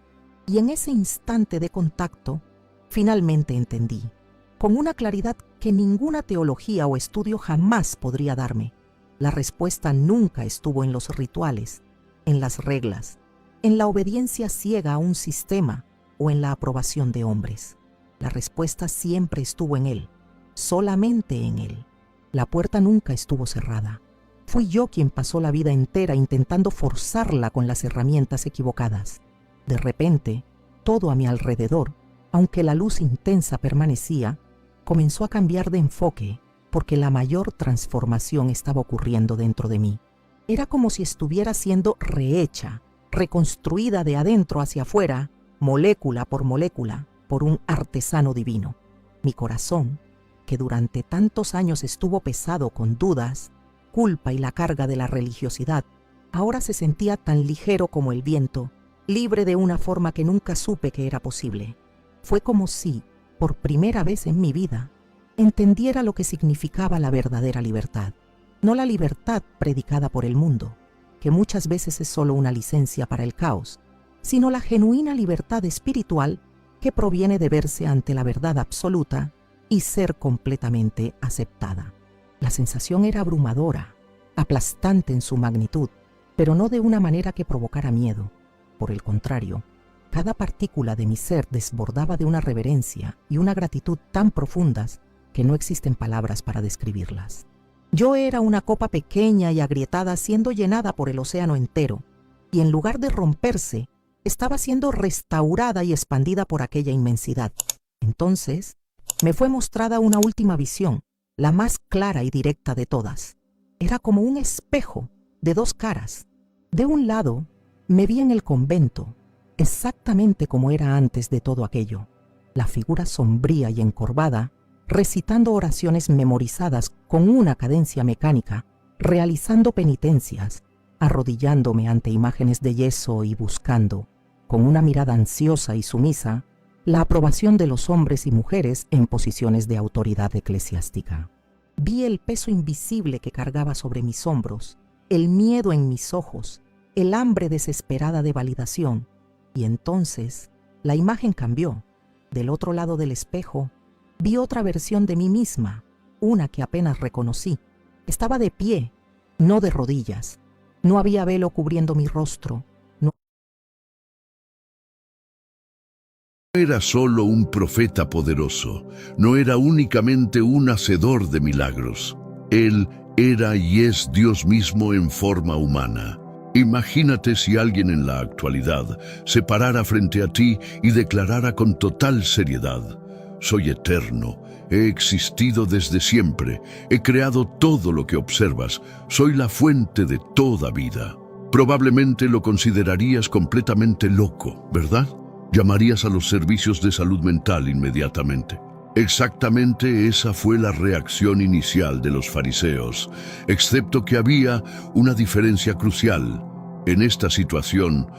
Y en ese instante de contacto, finalmente entendí, con una claridad que ninguna teología o estudio jamás podría darme. La respuesta nunca estuvo en los rituales, en las reglas, en la obediencia ciega a un sistema o en la aprobación de hombres. La respuesta siempre estuvo en Él, solamente en Él. La puerta nunca estuvo cerrada. Fui yo quien pasó la vida entera intentando forzarla con las herramientas equivocadas. De repente, todo a mi alrededor, aunque la luz intensa permanecía, comenzó a cambiar de enfoque porque la mayor transformación estaba ocurriendo dentro de mí. Era como si estuviera siendo rehecha, reconstruida de adentro hacia afuera, molécula, por un artesano divino. Mi corazón, que durante tantos años estuvo pesado con dudas, culpa y la carga de la religiosidad, ahora se sentía tan ligero como el viento, libre de una forma que nunca supe que era posible. Fue como si, por primera vez en mi vida, entendiera lo que significaba la verdadera libertad. No la libertad predicada por el mundo, que muchas veces es solo una licencia para el caos, sino la genuina libertad espiritual que proviene de verse ante la verdad absoluta y ser completamente aceptada. La sensación era abrumadora, aplastante en su magnitud, pero no de una manera que provocara miedo. Por el contrario, cada partícula de mi ser desbordaba de una reverencia y una gratitud tan profundas que no existen palabras para describirlas. Yo era una copa pequeña y agrietada siendo llenada por el océano entero, y en lugar de romperse, estaba siendo restaurada y expandida por aquella inmensidad. Entonces, me fue mostrada una última visión, la más clara y directa de todas. Era como un espejo de dos caras. De un lado, me vi en el convento, exactamente como era antes de todo aquello, la figura sombría y encorvada, recitando oraciones memorizadas con una cadencia mecánica, realizando penitencias, arrodillándome ante imágenes de yeso y buscando, con una mirada ansiosa y sumisa, la aprobación de los hombres y mujeres en posiciones de autoridad eclesiástica. Vi el peso invisible que cargaba sobre mis hombros, el miedo en mis ojos, el hambre desesperada de validación, y entonces la imagen cambió. Del otro lado del espejo, vi otra versión de mí misma, una que apenas reconocí. Estaba de pie, no de rodillas. No había velo cubriendo mi rostro. No era solo un profeta poderoso, no era únicamente un hacedor de milagros. Él era y es Dios mismo en forma humana. Imagínate si alguien en la actualidad se parara frente a ti y declarara con total seriedad: soy eterno, he existido desde siempre, he creado todo lo que observas, soy la fuente de toda vida. Probablemente lo considerarías completamente loco, ¿verdad? Llamarías a los servicios de salud mental inmediatamente. Exactamente esa fue la reacción inicial de los fariseos, excepto que había una diferencia crucial. En esta situación,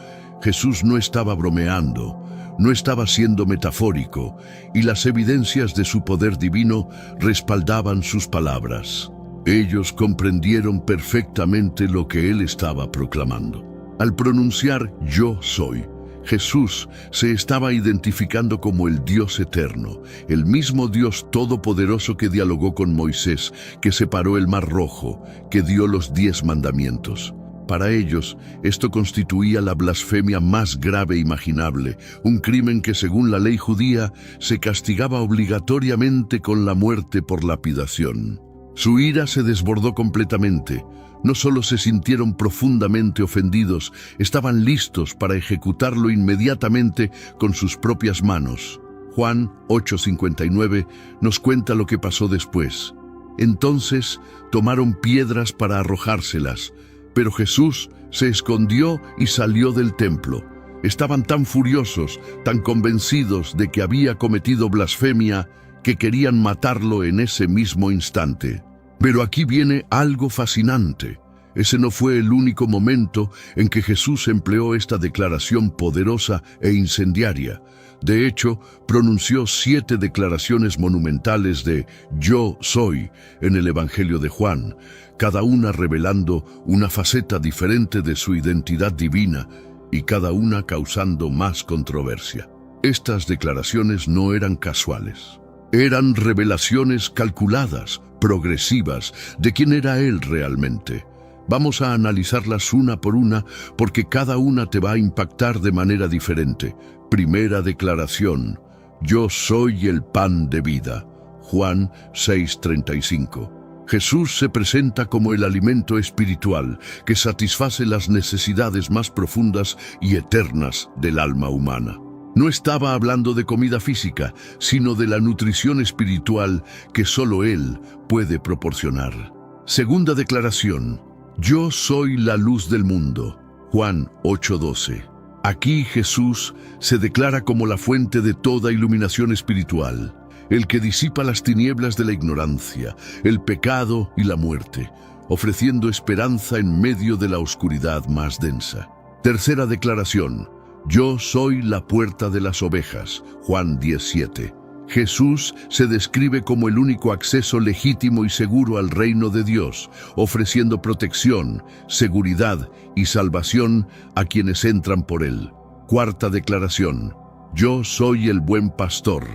Jesús no estaba bromeando, no estaba siendo metafórico, y las evidencias de su poder divino respaldaban sus palabras. Ellos comprendieron perfectamente lo que él estaba proclamando. Al pronunciar "yo soy", Jesús se estaba identificando como el Dios eterno, el mismo Dios todopoderoso que dialogó con Moisés, que separó el Mar Rojo, que dio los 10 mandamientos. Para ellos, esto constituía la blasfemia más grave imaginable, un crimen que según la ley judía se castigaba obligatoriamente con la muerte por lapidación. Su ira se desbordó completamente. No solo se sintieron profundamente ofendidos, estaban listos para ejecutarlo inmediatamente con sus propias manos. Juan 8:59 nos cuenta lo que pasó después. Entonces tomaron piedras para arrojárselas, pero Jesús se escondió y salió del templo. Estaban tan furiosos, tan convencidos de que había cometido blasfemia, que querían matarlo en ese mismo instante. Pero aquí viene algo fascinante. Ese no fue el único momento en que Jesús empleó esta declaración poderosa e incendiaria. De hecho, pronunció 7 declaraciones monumentales de «Yo soy» en el Evangelio de Juan, cada una revelando una faceta diferente de su identidad divina y cada una causando más controversia. Estas declaraciones no eran casuales. Eran revelaciones calculadas, progresivas, de quién era Él realmente. Vamos a analizarlas una por una porque cada una te va a impactar de manera diferente. Primera declaración: Yo soy el pan de vida. Juan 6:35. Jesús se presenta como el alimento espiritual que satisface las necesidades más profundas y eternas del alma humana. No estaba hablando de comida física, sino de la nutrición espiritual que solo Él puede proporcionar. Segunda declaración: Yo soy la luz del mundo. Juan 8:12. Aquí Jesús se declara como la fuente de toda iluminación espiritual, el que disipa las tinieblas de la ignorancia, el pecado y la muerte, ofreciendo esperanza en medio de la oscuridad más densa. Tercera declaración: Yo soy la puerta de las ovejas. Juan 17. Jesús se describe como el único acceso legítimo y seguro al reino de Dios, ofreciendo protección, seguridad y salvación a quienes entran por Él. Cuarta declaración: Yo soy el buen pastor.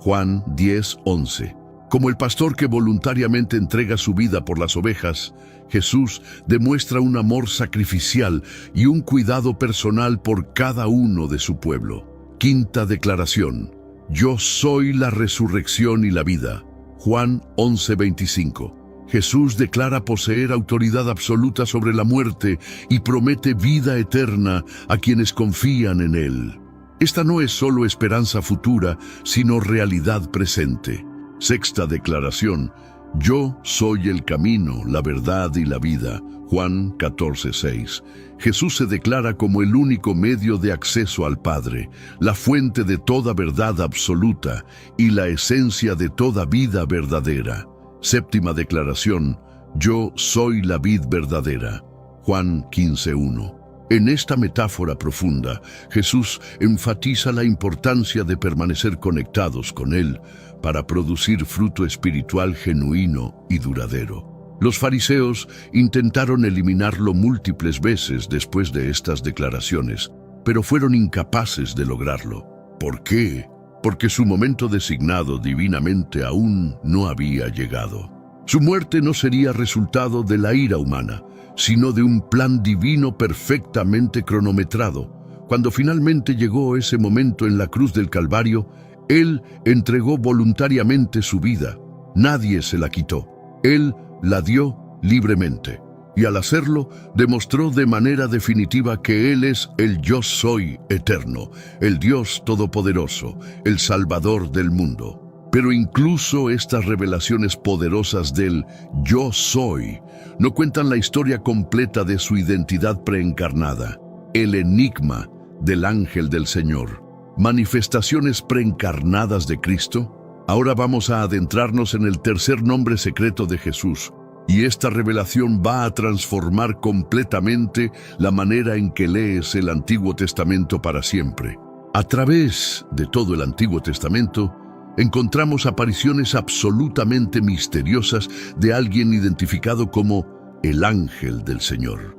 Juan 10:11. Como el pastor que voluntariamente entrega su vida por las ovejas, Jesús demuestra un amor sacrificial y un cuidado personal por cada uno de su pueblo. Quinta declaración: Yo soy la resurrección y la vida. Juan 11:25. Jesús declara poseer autoridad absoluta sobre la muerte y promete vida eterna a quienes confían en Él. Esta no es solo esperanza futura, sino realidad presente. Sexta declaración: Yo soy el camino, la verdad y la vida. Juan 14:6. Jesús se declara como el único medio de acceso al Padre, la fuente de toda verdad absoluta y la esencia de toda vida verdadera. Séptima declaración: Yo soy la vid verdadera. Juan 15:1. En esta metáfora profunda, Jesús enfatiza la importancia de permanecer conectados con Él para producir fruto espiritual genuino y duradero. Los fariseos intentaron eliminarlo múltiples veces después de estas declaraciones, pero fueron incapaces de lograrlo. ¿Por qué? Porque su momento designado divinamente aún no había llegado. Su muerte no sería resultado de la ira humana, sino de un plan divino perfectamente cronometrado. Cuando finalmente llegó ese momento en la cruz del Calvario, Él entregó voluntariamente su vida. Nadie se la quitó. Él la dio libremente. Y al hacerlo, demostró de manera definitiva que Él es el Yo Soy eterno, el Dios todopoderoso, el Salvador del mundo. Pero incluso estas revelaciones poderosas del Yo Soy no cuentan la historia completa de su identidad preencarnada, el enigma del ángel del Señor. Manifestaciones preencarnadas de Cristo. Ahora vamos a adentrarnos en el tercer nombre secreto de Jesús, y esta revelación va a transformar completamente la manera en que lees el Antiguo Testamento para siempre. A través de todo el Antiguo Testamento, encontramos apariciones absolutamente misteriosas de alguien identificado como el ángel del Señor.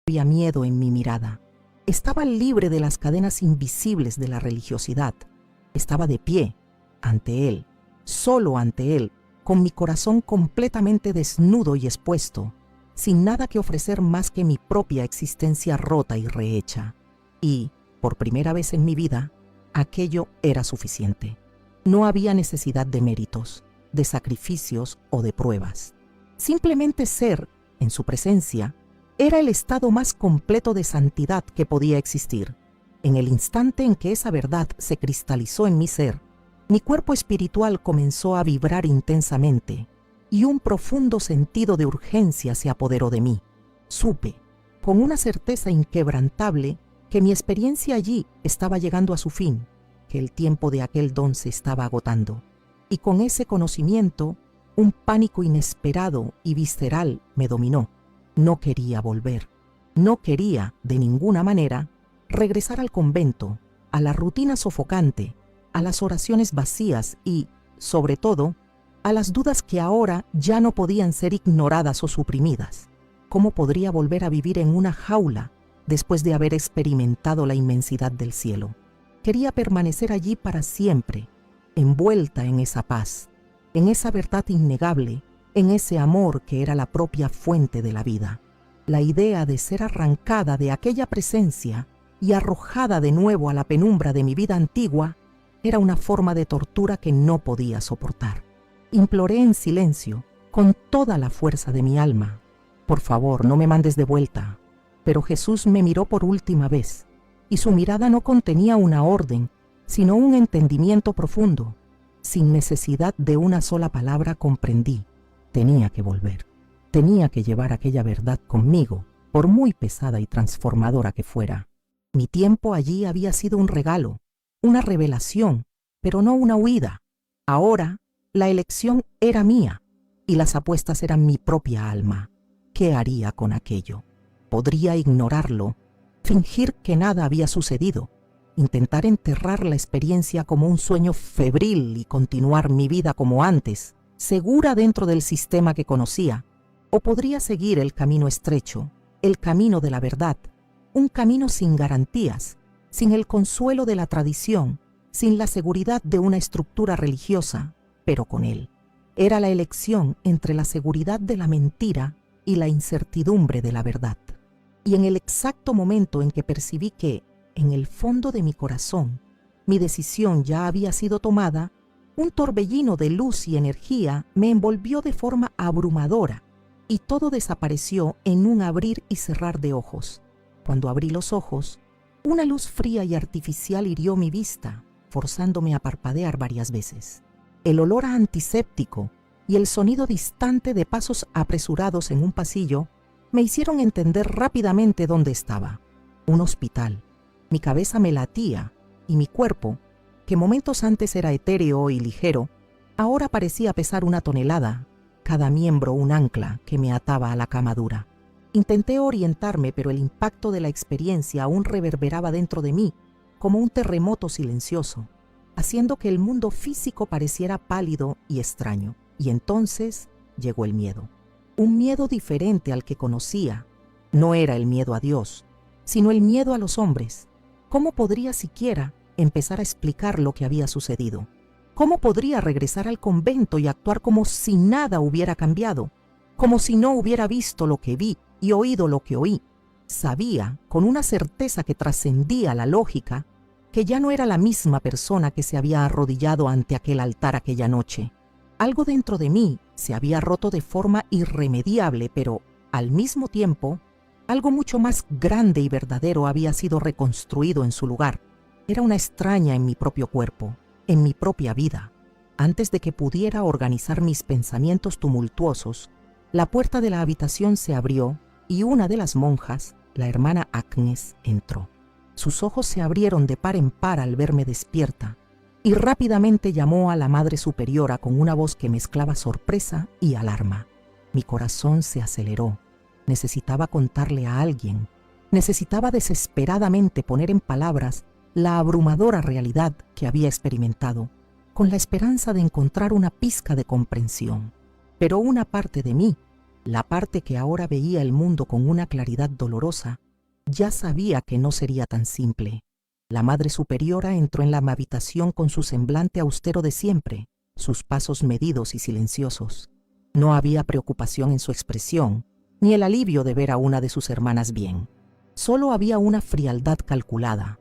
Había miedo en mi mirada. Estaba libre de las cadenas invisibles de la religiosidad. Estaba de pie, ante Él, solo ante Él, con mi corazón completamente desnudo y expuesto, sin nada que ofrecer más que mi propia existencia rota y rehecha. Y, por primera vez en mi vida, aquello era suficiente. No había necesidad de méritos, de sacrificios o de pruebas. Simplemente ser, en su presencia, era el estado más completo de santidad que podía existir. En el instante en que esa verdad se cristalizó en mi ser, mi cuerpo espiritual comenzó a vibrar intensamente y un profundo sentido de urgencia se apoderó de mí. Supe, con una certeza inquebrantable, que mi experiencia allí estaba llegando a su fin, que el tiempo de aquel don se estaba agotando. Y con ese conocimiento, un pánico inesperado y visceral me dominó. No quería volver. No quería, de ninguna manera, regresar al convento, a la rutina sofocante, a las oraciones vacías y, sobre todo, a las dudas que ahora ya no podían ser ignoradas o suprimidas. ¿Cómo podría volver a vivir en una jaula después de haber experimentado la inmensidad del cielo? Quería permanecer allí para siempre, envuelta en esa paz, en esa verdad innegable, en ese amor que era la propia fuente de la vida. La idea de ser arrancada de aquella presencia y arrojada de nuevo a la penumbra de mi vida antigua era una forma de tortura que no podía soportar. Imploré en silencio, con toda la fuerza de mi alma: por favor, no me mandes de vuelta. Pero Jesús me miró por última vez, y su mirada no contenía una orden, sino un entendimiento profundo. Sin necesidad de una sola palabra comprendí. Tenía que volver. Tenía que llevar aquella verdad conmigo, por muy pesada y transformadora que fuera. Mi tiempo allí había sido un regalo, una revelación, pero no una huida. Ahora, la elección era mía, y las apuestas eran mi propia alma. ¿Qué haría con aquello? Podría ignorarlo, fingir que nada había sucedido, intentar enterrar la experiencia como un sueño febril y continuar mi vida como antes, segura dentro del sistema que conocía. O podría seguir el camino estrecho, el camino de la verdad, un camino sin garantías, sin el consuelo de la tradición, sin la seguridad de una estructura religiosa, pero con él. Era la elección entre la seguridad de la mentira y la incertidumbre de la verdad. Y en el exacto momento en que percibí que, en el fondo de mi corazón, mi decisión ya había sido tomada, un torbellino de luz y energía me envolvió de forma abrumadora, y todo desapareció en un abrir y cerrar de ojos. Cuando abrí los ojos, una luz fría y artificial hirió mi vista, forzándome a parpadear varias veces. El olor a antiséptico y el sonido distante de pasos apresurados en un pasillo me hicieron entender rápidamente dónde estaba. Un hospital. Mi cabeza me latía y mi cuerpo, que momentos antes era etéreo y ligero, ahora parecía pesar 1 tonelada, cada miembro un ancla que me ataba a la cama dura. Intenté orientarme, pero el impacto de la experiencia aún reverberaba dentro de mí como un terremoto silencioso, haciendo que el mundo físico pareciera pálido y extraño. Y entonces llegó el miedo. Un miedo diferente al que conocía. No era el miedo a Dios, sino el miedo a los hombres. ¿Cómo podría siquiera empezar a explicar lo que había sucedido? ¿Cómo podría regresar al convento y actuar como si nada hubiera cambiado? Como si no hubiera visto lo que vi y oído lo que oí. Sabía, con una certeza que trascendía la lógica, que ya no era la misma persona que se había arrodillado ante aquel altar aquella noche. Algo dentro de mí se había roto de forma irremediable, pero, al mismo tiempo, algo mucho más grande y verdadero había sido reconstruido en su lugar. Era una extraña en mi propio cuerpo, en mi propia vida. Antes de que pudiera organizar mis pensamientos tumultuosos, la puerta de la habitación se abrió y una de las monjas, la hermana Agnes, entró. Sus ojos se abrieron de par en par al verme despierta, y rápidamente llamó a la Madre Superiora con una voz que mezclaba sorpresa y alarma. Mi corazón se aceleró. Necesitaba contarle a alguien. Necesitaba desesperadamente poner en palabras la abrumadora realidad que había experimentado, con la esperanza de encontrar una pizca de comprensión. Pero una parte de mí, la parte que ahora veía el mundo con una claridad dolorosa, ya sabía que no sería tan simple. La Madre Superiora entró en la habitación con su semblante austero de siempre, sus pasos medidos y silenciosos. No había preocupación en su expresión, ni el alivio de ver a una de sus hermanas bien. Solo había una frialdad calculada,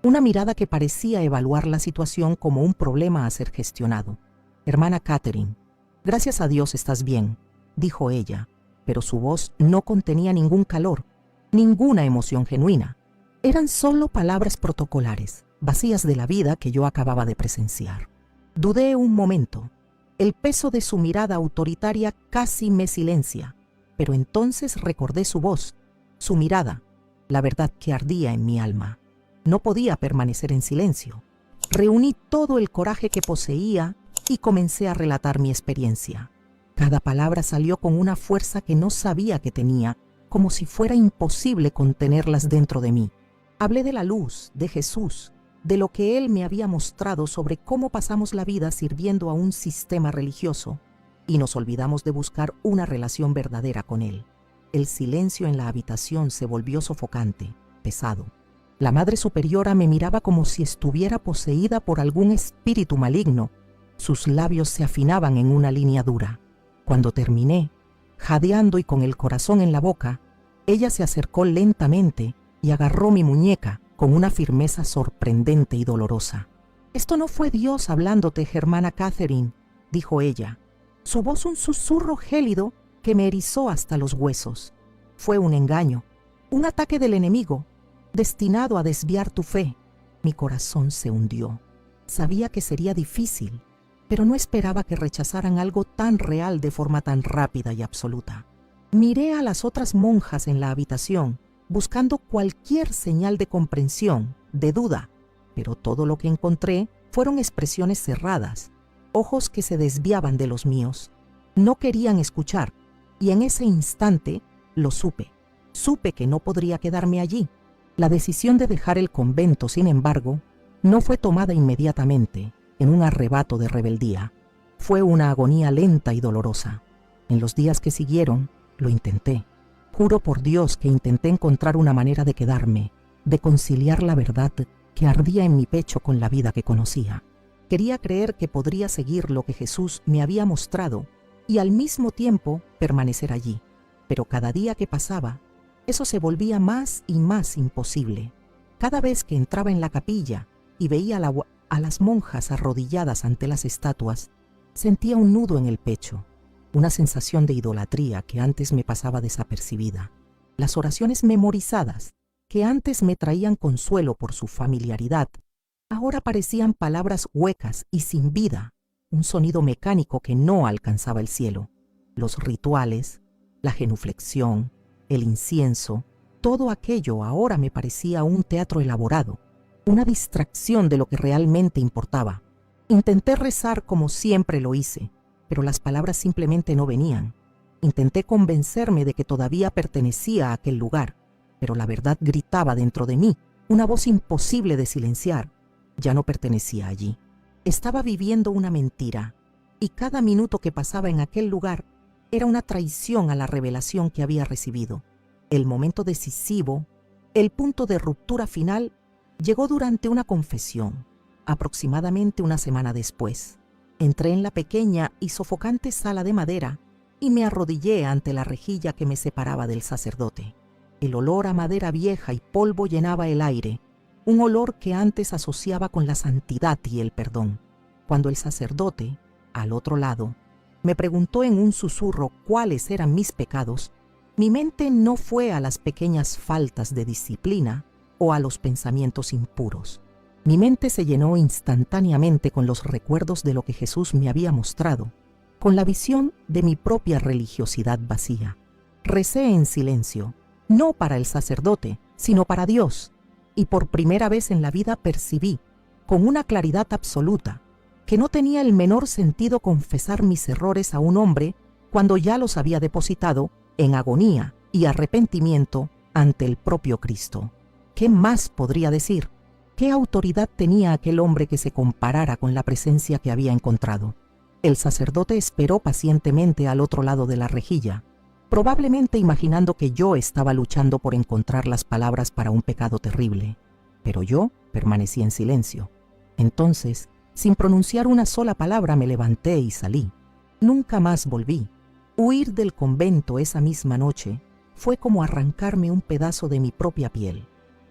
una mirada que parecía evaluar la situación como un problema a ser gestionado. «Hermana Catherine, gracias a Dios estás bien», dijo ella, pero su voz no contenía ningún calor, ninguna emoción genuina. Eran solo palabras protocolares, vacías de la vida que yo acababa de presenciar. Dudé un momento. El peso de su mirada autoritaria casi me silencia, pero entonces recordé su voz, su mirada, la verdad que ardía en mi alma. No podía permanecer en silencio. Reuní todo el coraje que poseía y comencé a relatar mi experiencia. Cada palabra salió con una fuerza que no sabía que tenía, como si fuera imposible contenerlas dentro de mí. Hablé de la luz, de Jesús, de lo que Él me había mostrado sobre cómo pasamos la vida sirviendo a un sistema religioso, y nos olvidamos de buscar una relación verdadera con Él. El silencio en la habitación se volvió sofocante, pesado. La Madre Superiora me miraba como si estuviera poseída por algún espíritu maligno. Sus labios se afinaban en una línea dura. Cuando terminé, jadeando y con el corazón en la boca, ella se acercó lentamente y agarró mi muñeca con una firmeza sorprendente y dolorosa. «Esto no fue Dios hablándote, hermana Catherine», dijo ella. Su voz un susurro gélido que me erizó hasta los huesos. «Fue un engaño, un ataque del enemigo, destinado a desviar tu fe». Mi corazón se hundió. Sabía que sería difícil, pero no esperaba que rechazaran algo tan real de forma tan rápida y absoluta. Miré a las otras monjas en la habitación, buscando cualquier señal de comprensión, de duda, pero todo lo que encontré fueron expresiones cerradas, ojos que se desviaban de los míos. No querían escuchar, y en ese instante lo supe. Supe que no podría quedarme allí. La decisión de dejar el convento, sin embargo, no fue tomada inmediatamente, en un arrebato de rebeldía. Fue una agonía lenta y dolorosa. En los días que siguieron, lo intenté. Juro por Dios que intenté encontrar una manera de quedarme, de conciliar la verdad que ardía en mi pecho con la vida que conocía. Quería creer que podría seguir lo que Jesús me había mostrado y al mismo tiempo permanecer allí. Pero cada día que pasaba, eso se volvía más y más imposible. Cada vez que entraba en la capilla y veía a las monjas arrodilladas ante las estatuas, sentía un nudo en el pecho, una sensación de idolatría que antes me pasaba desapercibida. Las oraciones memorizadas, que antes me traían consuelo por su familiaridad, ahora parecían palabras huecas y sin vida, un sonido mecánico que no alcanzaba el cielo. Los rituales, la genuflexión, el incienso, todo aquello ahora me parecía un teatro elaborado, una distracción de lo que realmente importaba. Intenté rezar como siempre lo hice, pero las palabras simplemente no venían. Intenté convencerme de que todavía pertenecía a aquel lugar, pero la verdad gritaba dentro de mí, una voz imposible de silenciar. Ya no pertenecía allí. Estaba viviendo una mentira, y cada minuto que pasaba en aquel lugar era una traición a la revelación que había recibido. El momento decisivo, el punto de ruptura final, llegó durante una confesión, aproximadamente una semana después. Entré en la pequeña y sofocante sala de madera y me arrodillé ante la rejilla que me separaba del sacerdote. El olor a madera vieja y polvo llenaba el aire, un olor que antes asociaba con la santidad y el perdón. Cuando el sacerdote, al otro lado, me preguntó en un susurro cuáles eran mis pecados, mi mente no fue a las pequeñas faltas de disciplina o a los pensamientos impuros. Mi mente se llenó instantáneamente con los recuerdos de lo que Jesús me había mostrado, con la visión de mi propia religiosidad vacía. Recé en silencio, no para el sacerdote, sino para Dios, y por primera vez en la vida percibí, con una claridad absoluta, que no tenía el menor sentido confesar mis errores a un hombre cuando ya los había depositado en agonía y arrepentimiento ante el propio Cristo. ¿Qué más podría decir? ¿Qué autoridad tenía aquel hombre que se comparara con la presencia que había encontrado? El sacerdote esperó pacientemente al otro lado de la rejilla, probablemente imaginando que yo estaba luchando por encontrar las palabras para un pecado terrible. Pero yo permanecí en silencio. Entonces, sin pronunciar una sola palabra, me levanté y salí. Nunca más volví. Huir del convento esa misma noche fue como arrancarme un pedazo de mi propia piel.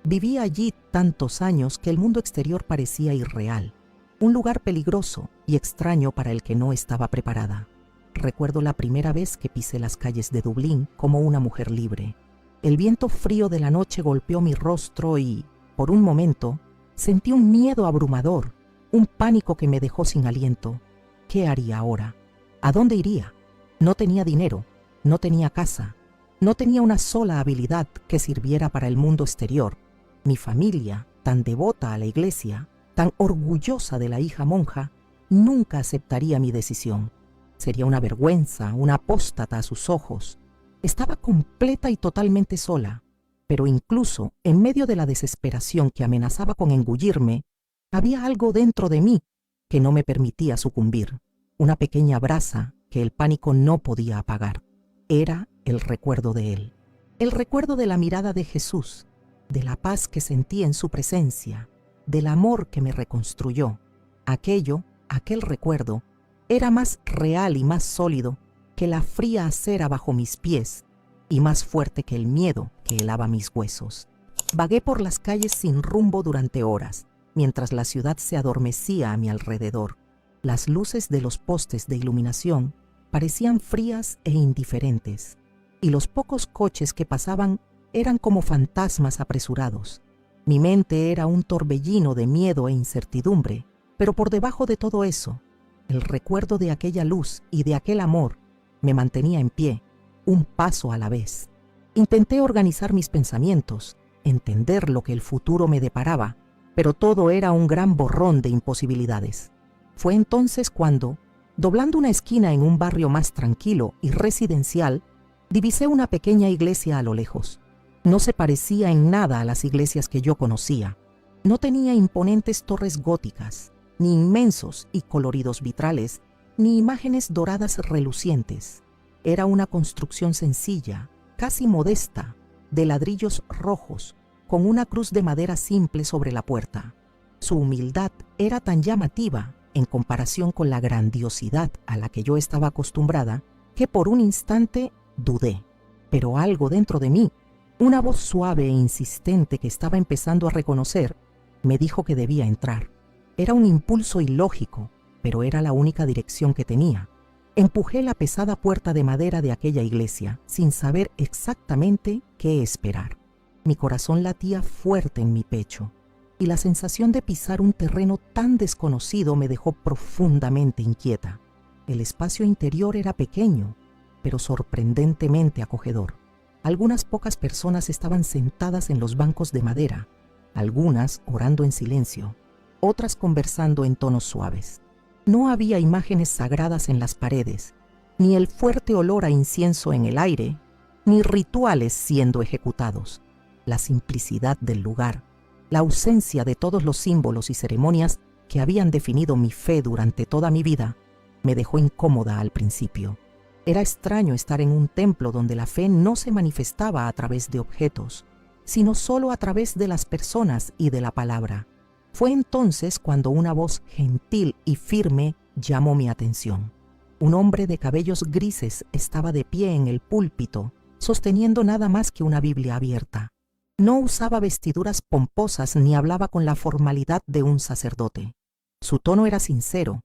Vivía allí tantos años que el mundo exterior parecía irreal, un lugar peligroso y extraño para el que no estaba preparada. Recuerdo la primera vez que pisé las calles de Dublín como una mujer libre. El viento frío de la noche golpeó mi rostro y, por un momento, sentí un miedo abrumador, un pánico que me dejó sin aliento. ¿Qué haría ahora? ¿A dónde iría? No tenía dinero, no tenía casa, no tenía una sola habilidad que sirviera para el mundo exterior. Mi familia, tan devota a la iglesia, tan orgullosa de la hija monja, nunca aceptaría mi decisión. Sería una vergüenza, una apóstata a sus ojos. Estaba completa y totalmente sola, pero incluso en medio de la desesperación que amenazaba con engullirme, había algo dentro de mí que no me permitía sucumbir, una pequeña brasa que el pánico no podía apagar. Era el recuerdo de él, el recuerdo de la mirada de Jesús, de la paz que sentí en su presencia, del amor que me reconstruyó. Aquel recuerdo, era más real y más sólido que la fría acera bajo mis pies y más fuerte que el miedo que helaba mis huesos. Vagué por las calles sin rumbo durante horas, mientras la ciudad se adormecía a mi alrededor. Las luces de los postes de iluminación parecían frías e indiferentes, y los pocos coches que pasaban eran como fantasmas apresurados. Mi mente era un torbellino de miedo e incertidumbre, pero por debajo de todo eso, el recuerdo de aquella luz y de aquel amor me mantenía en pie, un paso a la vez. Intenté organizar mis pensamientos, entender lo que el futuro me deparaba, pero todo era un gran borrón de imposibilidades. Fue entonces cuando, doblando una esquina en un barrio más tranquilo y residencial, divisé una pequeña iglesia a lo lejos. No se parecía en nada a las iglesias que yo conocía. No tenía imponentes torres góticas, ni inmensos y coloridos vitrales, ni imágenes doradas relucientes. Era una construcción sencilla, casi modesta, de ladrillos rojos, con una cruz de madera simple sobre la puerta. Su humildad era tan llamativa, en comparación con la grandiosidad a la que yo estaba acostumbrada, que por un instante dudé. Pero algo dentro de mí, una voz suave e insistente que estaba empezando a reconocer, me dijo que debía entrar. Era un impulso ilógico, pero era la única dirección que tenía. Empujé la pesada puerta de madera de aquella iglesia, sin saber exactamente qué esperar. Mi corazón latía fuerte en mi pecho, y la sensación de pisar un terreno tan desconocido me dejó profundamente inquieta. El espacio interior era pequeño, pero sorprendentemente acogedor. Algunas pocas personas estaban sentadas en los bancos de madera, algunas orando en silencio, otras conversando en tonos suaves. No había imágenes sagradas en las paredes, ni el fuerte olor a incienso en el aire, ni rituales siendo ejecutados. La simplicidad del lugar, la ausencia de todos los símbolos y ceremonias que habían definido mi fe durante toda mi vida, me dejó incómoda al principio. Era extraño estar en un templo donde la fe no se manifestaba a través de objetos, sino solo a través de las personas y de la palabra. Fue entonces cuando una voz gentil y firme llamó mi atención. Un hombre de cabellos grises estaba de pie en el púlpito, sosteniendo nada más que una Biblia abierta. No usaba vestiduras pomposas ni hablaba con la formalidad de un sacerdote. Su tono era sincero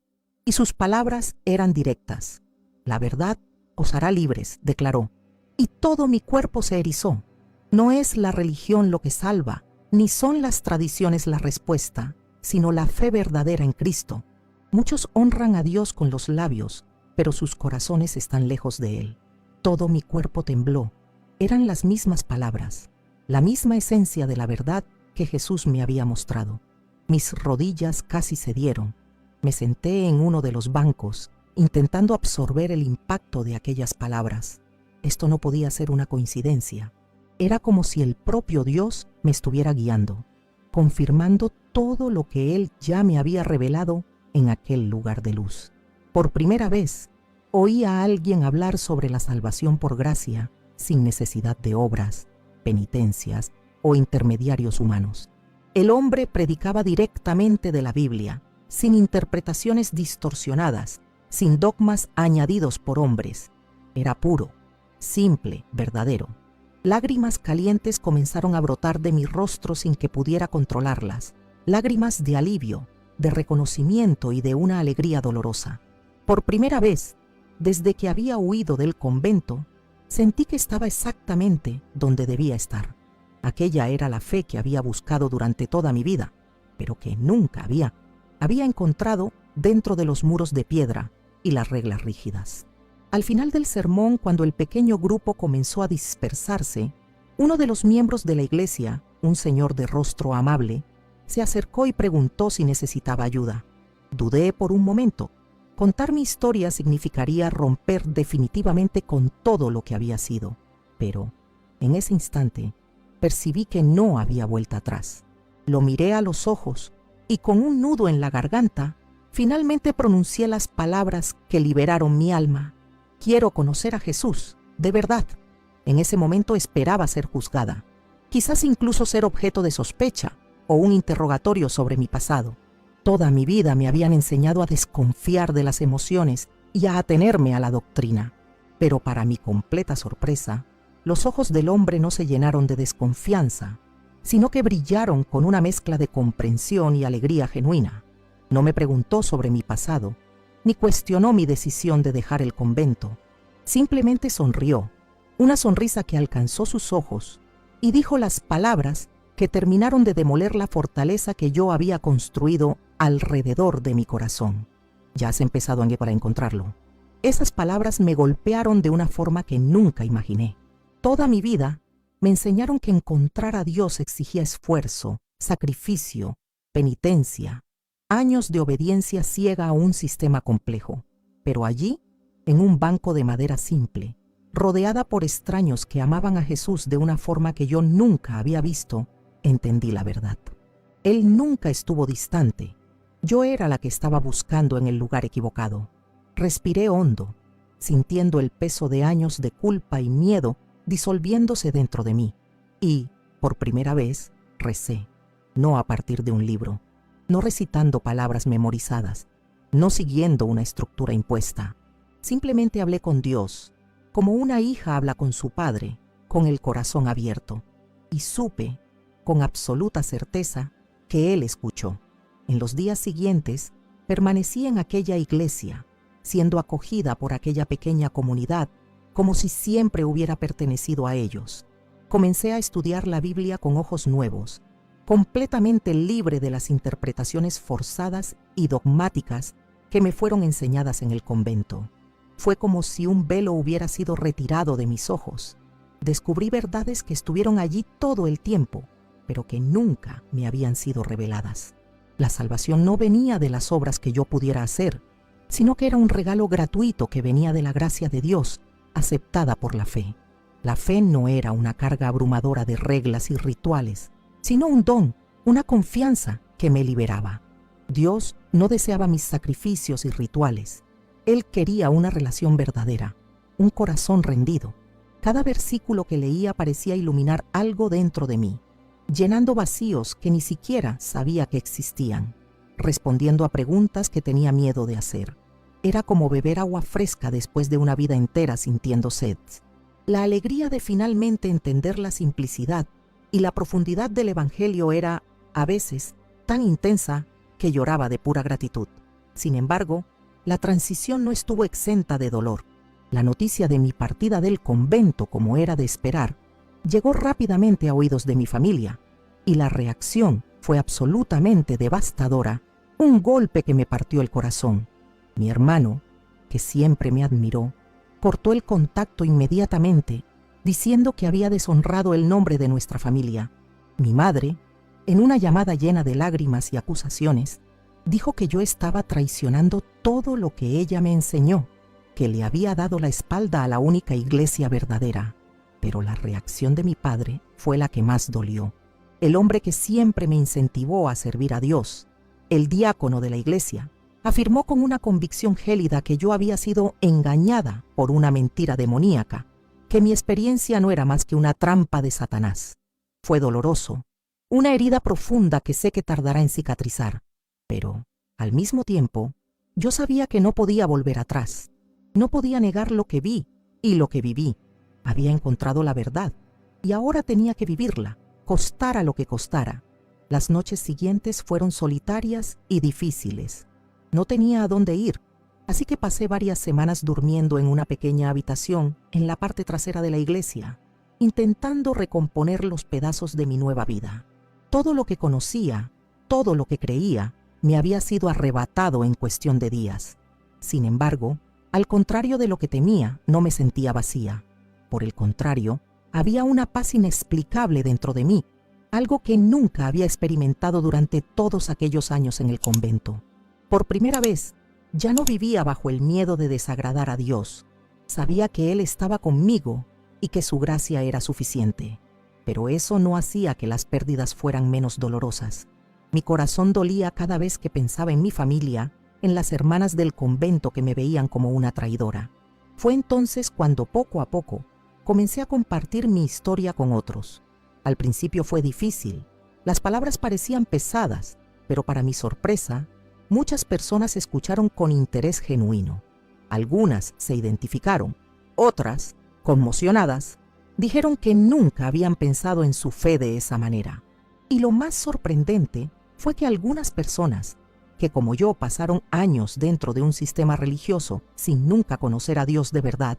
y sus palabras eran directas. La verdad os hará libres, declaró, y todo mi cuerpo se erizó. No es la religión lo que salva, ni son las tradiciones la respuesta, sino la fe verdadera en Cristo. Muchos honran a Dios con los labios, pero sus corazones están lejos de Él. Todo mi cuerpo tembló. Eran las mismas palabras, la misma esencia de la verdad que Jesús me había mostrado. Mis rodillas casi cedieron. Me senté en uno de los bancos, intentando absorber el impacto de aquellas palabras. Esto no podía ser una coincidencia. Era como si el propio Dios me estuviera guiando, confirmando todo lo que Él ya me había revelado en aquel lugar de luz. Por primera vez, oí a alguien hablar sobre la salvación por gracia, sin necesidad de obras, penitencias o intermediarios humanos. El hombre predicaba directamente de la Biblia, sin interpretaciones distorsionadas, sin dogmas añadidos por hombres. Era puro, simple, verdadero. Lágrimas calientes comenzaron a brotar de mi rostro sin que pudiera controlarlas, lágrimas de alivio, de reconocimiento y de una alegría dolorosa. Por primera vez, desde que había huido del convento, sentí que estaba exactamente donde debía estar. Aquella era la fe que había buscado durante toda mi vida, pero que nunca había encontrado dentro de los muros de piedra y las reglas rígidas. Al final del sermón, cuando el pequeño grupo comenzó a dispersarse, uno de los miembros de la iglesia, un señor de rostro amable, se acercó y preguntó si necesitaba ayuda. Dudé por un momento. Contar mi historia significaría romper definitivamente con todo lo que había sido, pero en ese instante percibí que no había vuelta atrás. Lo miré a los ojos y con un nudo en la garganta, finalmente pronuncié las palabras que liberaron mi alma. Quiero conocer a Jesús, de verdad. En ese momento esperaba ser juzgada, quizás incluso ser objeto de sospecha o un interrogatorio sobre mi pasado. Toda mi vida me habían enseñado a desconfiar de las emociones y a atenerme a la doctrina. Pero para mi completa sorpresa, los ojos del hombre no se llenaron de desconfianza, sino que brillaron con una mezcla de comprensión y alegría genuina. No me preguntó sobre mi pasado, ni cuestionó mi decisión de dejar el convento. Simplemente sonrió, una sonrisa que alcanzó sus ojos, y dijo las palabras que terminaron de demoler la fortaleza que yo había construido alrededor de mi corazón. Ya has empezado para encontrarlo. Esas palabras me golpearon de una forma que nunca imaginé. Toda mi vida me enseñaron que encontrar a Dios exigía esfuerzo, sacrificio, penitencia, años de obediencia ciega a un sistema complejo. Pero allí, en un banco de madera simple, rodeada por extraños que amaban a Jesús de una forma que yo nunca había visto, entendí la verdad. Él nunca estuvo distante. Yo era la que estaba buscando en el lugar equivocado. Respiré hondo, sintiendo el peso de años de culpa y miedo disolviéndose dentro de mí. Y, por primera vez, recé, no a partir de un libro, no recitando palabras memorizadas, no siguiendo una estructura impuesta. Simplemente hablé con Dios, como una hija habla con su padre, con el corazón abierto, y supe, con absoluta certeza, que Él escuchó. En los días siguientes, permanecí en aquella iglesia, siendo acogida por aquella pequeña comunidad, como si siempre hubiera pertenecido a ellos. Comencé a estudiar la Biblia con ojos nuevos, completamente libre de las interpretaciones forzadas y dogmáticas que me fueron enseñadas en el convento. Fue como si un velo hubiera sido retirado de mis ojos. Descubrí verdades que estuvieron allí todo el tiempo, pero que nunca me habían sido reveladas. La salvación no venía de las obras que yo pudiera hacer, sino que era un regalo gratuito que venía de la gracia de Dios, aceptada por la fe. La fe no era una carga abrumadora de reglas y rituales, sino un don, una confianza que me liberaba. Dios no deseaba mis sacrificios y rituales. Él quería una relación verdadera, un corazón rendido. Cada versículo que leía parecía iluminar algo dentro de mí, llenando vacíos que ni siquiera sabía que existían, respondiendo a preguntas que tenía miedo de hacer. Era como beber agua fresca después de una vida entera sintiendo sed. La alegría de finalmente entender la simplicidad y la profundidad del Evangelio era, a veces, tan intensa que lloraba de pura gratitud. Sin embargo, la transición no estuvo exenta de dolor. La noticia de mi partida del convento, como era de esperar, llegó rápidamente a oídos de mi familia, y la reacción fue absolutamente devastadora, un golpe que me partió el corazón. Mi hermano, que siempre me admiró, cortó el contacto inmediatamente, diciendo que había deshonrado el nombre de nuestra familia. Mi madre, en una llamada llena de lágrimas y acusaciones, dijo que yo estaba traicionando todo lo que ella me enseñó, que le había dado la espalda a la única iglesia verdadera. Pero la reacción de mi padre fue la que más dolió. El hombre que siempre me incentivó a servir a Dios, el diácono de la iglesia, afirmó con una convicción gélida que yo había sido engañada por una mentira demoníaca, que mi experiencia no era más que una trampa de Satanás. Fue doloroso, una herida profunda que sé que tardará en cicatrizar, pero, al mismo tiempo, yo sabía que no podía volver atrás. No podía negar lo que vi y lo que viví. Había encontrado la verdad, y ahora tenía que vivirla, costara lo que costara. Las noches siguientes fueron solitarias y difíciles. No tenía a dónde ir, así que pasé varias semanas durmiendo en una pequeña habitación en la parte trasera de la iglesia, intentando recomponer los pedazos de mi nueva vida. Todo lo que conocía, todo lo que creía, me había sido arrebatado en cuestión de días. Sin embargo, al contrario de lo que temía, no me sentía vacía. Por el contrario, había una paz inexplicable dentro de mí, algo que nunca había experimentado durante todos aquellos años en el convento. Por primera vez, ya no vivía bajo el miedo de desagradar a Dios. Sabía que Él estaba conmigo y que su gracia era suficiente. Pero eso no hacía que las pérdidas fueran menos dolorosas. Mi corazón dolía cada vez que pensaba en mi familia, en las hermanas del convento que me veían como una traidora. Fue entonces cuando poco a poco comencé a compartir mi historia con otros. Al principio fue difícil, las palabras parecían pesadas, pero para mi sorpresa, muchas personas escucharon con interés genuino. Algunas se identificaron, otras, conmocionadas, dijeron que nunca habían pensado en su fe de esa manera. Y lo más sorprendente fue que algunas personas, que como yo pasaron años dentro de un sistema religioso sin nunca conocer a Dios de verdad,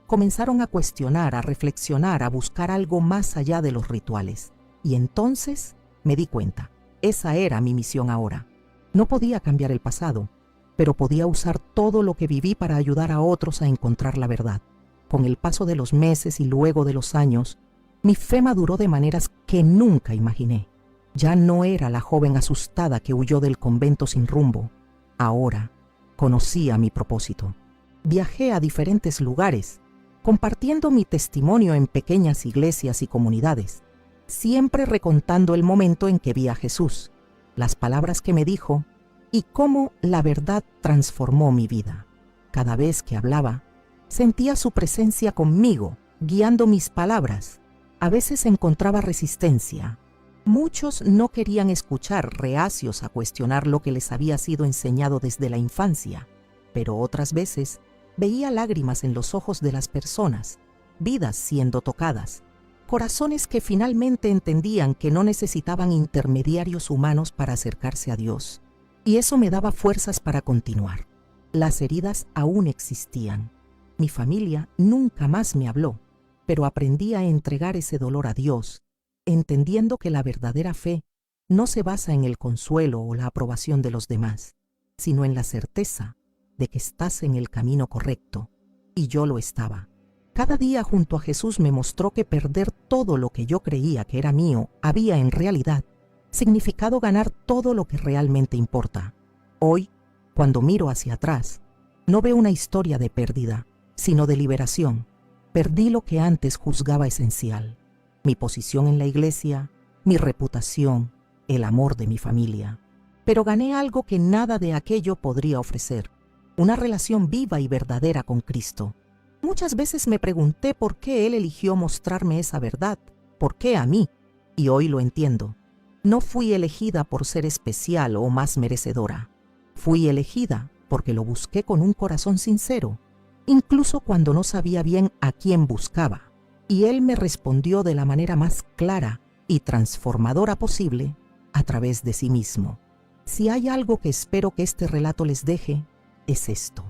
comenzaron a cuestionar, a reflexionar, a buscar algo más allá de los rituales. Y entonces me di cuenta, esa era mi misión ahora. No podía cambiar el pasado, pero podía usar todo lo que viví para ayudar a otros a encontrar la verdad. Con el paso de los meses y luego de los años, mi fe maduró de maneras que nunca imaginé. Ya no era la joven asustada que huyó del convento sin rumbo. Ahora conocía mi propósito. Viajé a diferentes lugares, compartiendo mi testimonio en pequeñas iglesias y comunidades, siempre recontando el momento en que vi a Jesús, las palabras que me dijo y cómo la verdad transformó mi vida. Cada vez que hablaba, sentía su presencia conmigo, guiando mis palabras. A veces encontraba resistencia. Muchos no querían escuchar, reacios a cuestionar lo que les había sido enseñado desde la infancia, pero otras veces veía lágrimas en los ojos de las personas, vidas siendo tocadas, corazones que finalmente entendían que no necesitaban intermediarios humanos para acercarse a Dios. Y eso me daba fuerzas para continuar. Las heridas aún existían. Mi familia nunca más me habló, pero aprendí a entregar ese dolor a Dios, entendiendo que la verdadera fe no se basa en el consuelo o la aprobación de los demás, sino en la certeza de que estás en el camino correcto, y yo lo estaba. Cada día junto a Jesús me mostró que perder todo lo que yo creía que era mío había en realidad significado ganar todo lo que realmente importa. Hoy, cuando miro hacia atrás, no veo una historia de pérdida, sino de liberación. Perdí lo que antes juzgaba esencial: mi posición en la iglesia, mi reputación, el amor de mi familia. Pero gané algo que nada de aquello podría ofrecer: una relación viva y verdadera con Cristo. Muchas veces me pregunté por qué Él eligió mostrarme esa verdad, por qué a mí, y hoy lo entiendo. No fui elegida por ser especial o más merecedora. Fui elegida porque lo busqué con un corazón sincero, incluso cuando no sabía bien a quién buscaba. Y Él me respondió de la manera más clara y transformadora posible a través de sí mismo. Si hay algo que espero que este relato les deje, es esto.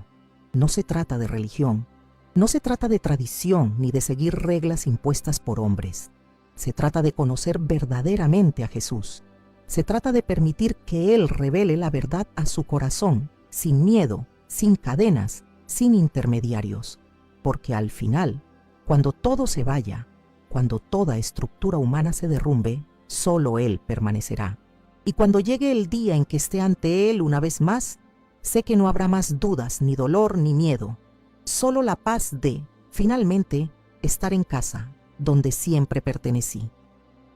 No se trata de religión, no se trata de tradición ni de seguir reglas impuestas por hombres. Se trata de conocer verdaderamente a Jesús. Se trata de permitir que Él revele la verdad a su corazón, sin miedo, sin cadenas, sin intermediarios. Porque al final, cuando todo se vaya, cuando toda estructura humana se derrumbe, solo Él permanecerá. Y cuando llegue el día en que esté ante Él una vez más, sé que no habrá más dudas, ni dolor, ni miedo. Solo la paz de, finalmente, estar en casa, donde siempre pertenecí.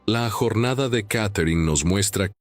La jornada de Catherine nos muestra.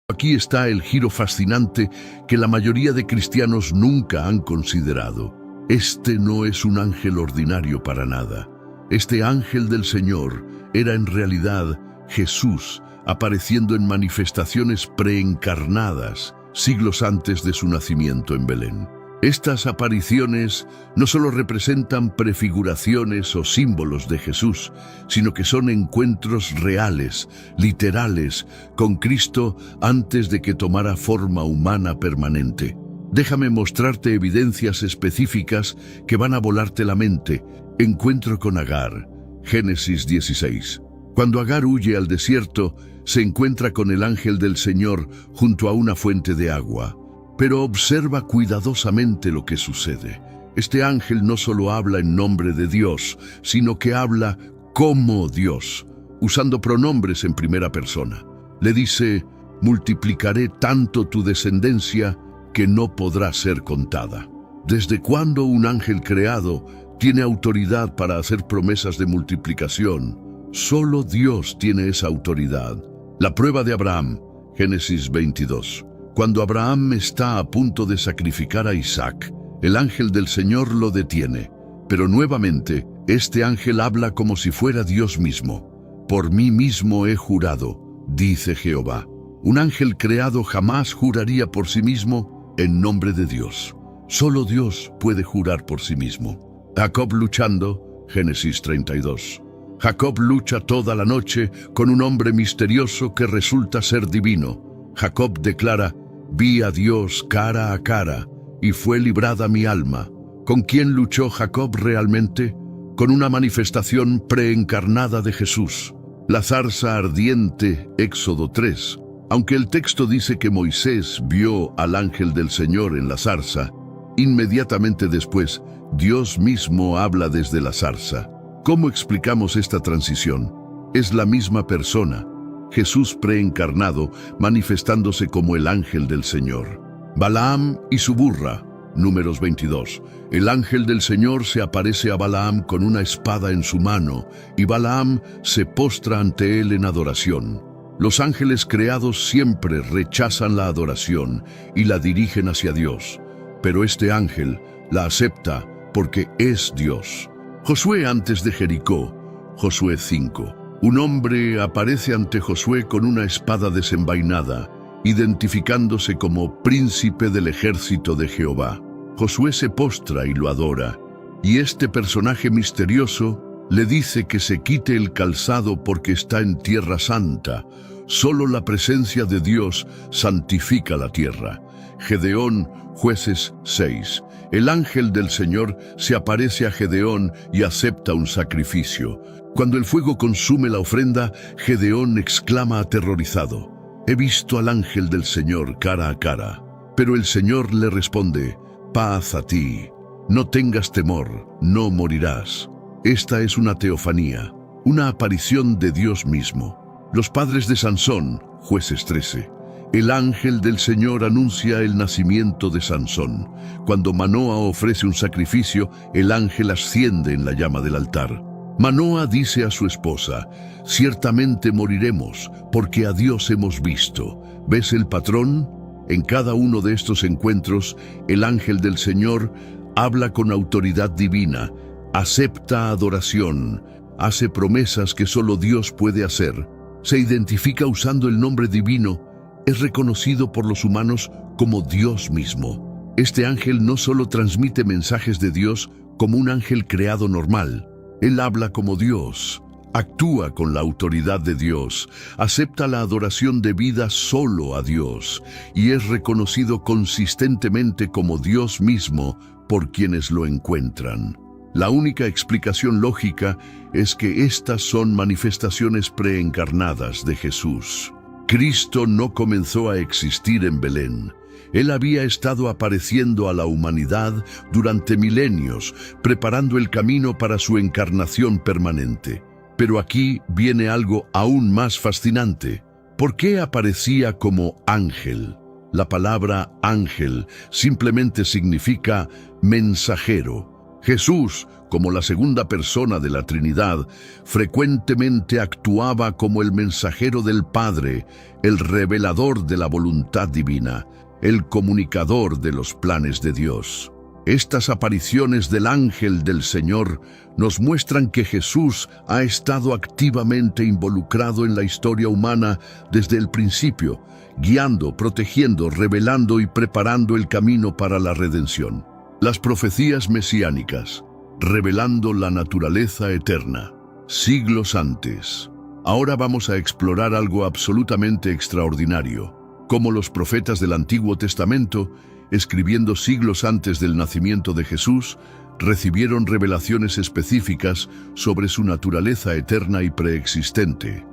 Aquí está el giro fascinante que la mayoría de cristianos nunca han considerado. Este no es un ángel ordinario para nada. Este ángel del Señor era en realidad Jesús, apareciendo en manifestaciones preencarnadas, siglos antes de su nacimiento en Belén. Estas apariciones no solo representan prefiguraciones o símbolos de Jesús, sino que son encuentros reales, literales, con Cristo antes de que tomara forma humana permanente. Déjame mostrarte evidencias específicas que van a volarte la mente. Encuentro con Agar, Génesis 16. Cuando Agar huye al desierto, se encuentra con el ángel del Señor junto a una fuente de agua. Pero observa cuidadosamente lo que sucede. Este ángel no solo habla en nombre de Dios, sino que habla como Dios, usando pronombres en primera persona. Le dice: multiplicaré tanto tu descendencia que no podrá ser contada. ¿Desde cuándo un ángel creado tiene autoridad para hacer promesas de multiplicación? Solo Dios tiene esa autoridad. La prueba de Abraham, Génesis 22. Cuando Abraham está a punto de sacrificar a Isaac, el ángel del Señor lo detiene. Pero nuevamente, este ángel habla como si fuera Dios mismo. Por mí mismo he jurado, dice Jehová. Un ángel creado jamás juraría por sí mismo en nombre de Dios. Solo Dios puede jurar por sí mismo. Jacob luchando, Génesis 32. Jacob lucha toda la noche con un hombre misterioso que resulta ser divino. Jacob declara: vi a Dios cara a cara, y fue librada mi alma. ¿Con quién luchó Jacob realmente? Con una manifestación preencarnada de Jesús. La zarza ardiente, Éxodo 3. Aunque el texto dice que Moisés vio al ángel del Señor en la zarza, inmediatamente después, Dios mismo habla desde la zarza. ¿Cómo explicamos esta transición? Es la misma persona, Jesús preencarnado, manifestándose como el ángel del Señor. Balaam y su burra, Números 22. El ángel del Señor se aparece a Balaam con una espada en su mano, y Balaam se postra ante él en adoración. Los ángeles creados siempre rechazan la adoración y la dirigen hacia Dios, pero este ángel la acepta porque es Dios. Josué antes de Jericó, Josué 5. Un hombre aparece ante Josué con una espada desenvainada, identificándose como príncipe del ejército de Jehová. Josué se postra y lo adora, y este personaje misterioso le dice que se quite el calzado porque está en tierra santa. Solo la presencia de Dios santifica la tierra. Gedeón, Jueces 6. El ángel del Señor se aparece a Gedeón y acepta un sacrificio. Cuando el fuego consume la ofrenda, Gedeón exclama aterrorizado: he visto al ángel del Señor cara a cara. Pero el Señor le responde: paz a ti, no tengas temor, no morirás. Esta es una teofanía, una aparición de Dios mismo. Los padres de Sansón, Jueces 13. El ángel del Señor anuncia el nacimiento de Sansón. Cuando Manoa ofrece un sacrificio, el ángel asciende en la llama del altar. Manoa dice a su esposa: ciertamente moriremos, porque a Dios hemos visto. ¿Ves el patrón? En cada uno de estos encuentros, el ángel del Señor habla con autoridad divina, acepta adoración, hace promesas que solo Dios puede hacer, se identifica usando el nombre divino, es reconocido por los humanos como Dios mismo. Este ángel no solo transmite mensajes de Dios como un ángel creado normal, él habla como Dios, actúa con la autoridad de Dios, acepta la adoración debida solo a Dios y es reconocido consistentemente como Dios mismo por quienes lo encuentran. La única explicación lógica es que estas son manifestaciones preencarnadas de Jesús. Cristo no comenzó a existir en Belén. Él había estado apareciendo a la humanidad durante milenios, preparando el camino para su encarnación permanente. Pero aquí viene algo aún más fascinante. ¿Por qué aparecía como ángel? La palabra ángel simplemente significa mensajero. Jesús, como la segunda persona de la Trinidad, frecuentemente actuaba como el mensajero del Padre, el revelador de la voluntad divina, el comunicador de los planes de Dios. Estas apariciones del ángel del Señor nos muestran que Jesús ha estado activamente involucrado en la historia humana desde el principio, guiando, protegiendo, revelando y preparando el camino para la redención. Las profecías mesiánicas, revelando la naturaleza eterna, siglos antes. Ahora vamos a explorar algo absolutamente extraordinario, cómo los profetas del Antiguo Testamento, escribiendo siglos antes del nacimiento de Jesús, recibieron revelaciones específicas sobre su naturaleza eterna y preexistente.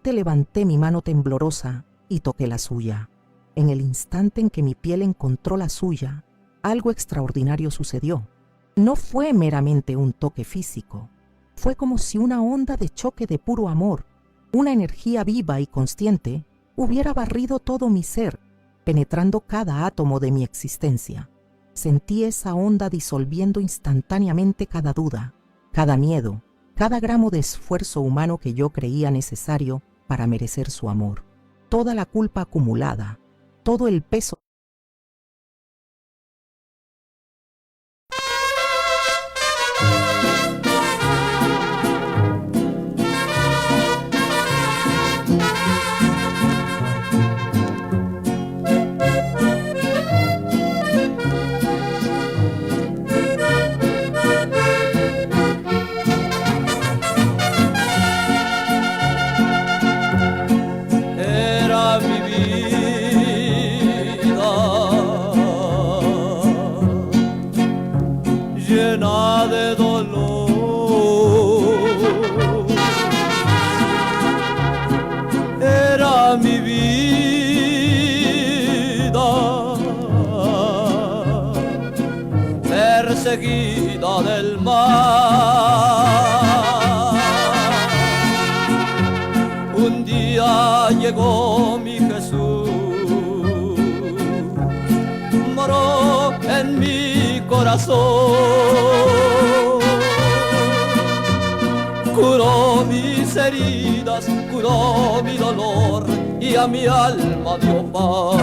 Levanté mi mano temblorosa y toqué la suya. En el instante en que mi piel encontró la suya, algo extraordinario sucedió. No fue meramente un toque físico. Fue como si una onda de choque de puro amor, una energía viva y consciente, hubiera barrido todo mi ser, penetrando cada átomo de mi existencia. Sentí esa onda disolviendo instantáneamente cada duda, cada miedo, cada gramo de esfuerzo humano que yo creía necesario para merecer su amor. Toda la culpa acumulada, todo el peso. Llena de dolor, era mi vida, perseguida del mal. Un día llegó mi Jesús, moró en mi corazón, curó mis heridas, curó mi dolor y a mi alma dio paz.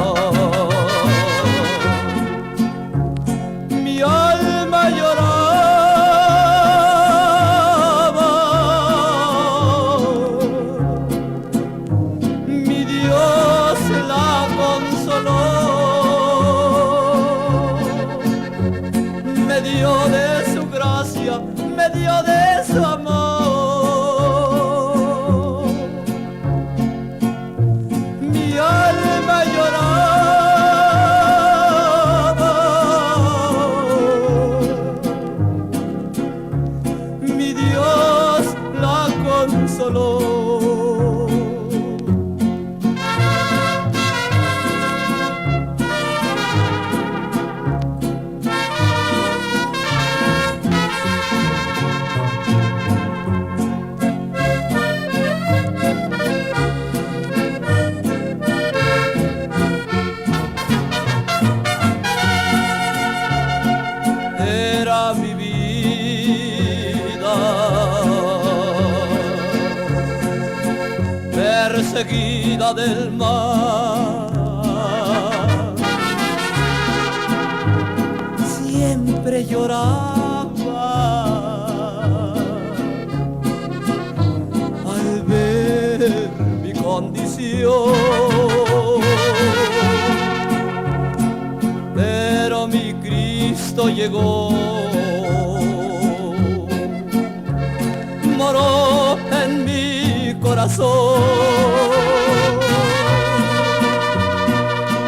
Mi alma lloraba, mi Dios la consoló, me dio de su gracia, me dio de su amor. Mi alma lloraba, mi Dios la consoló. Era mi vida, perseguida del mal. Siempre lloraba al ver mi condición, pero mi Cristo llegó, moró en mi corazón,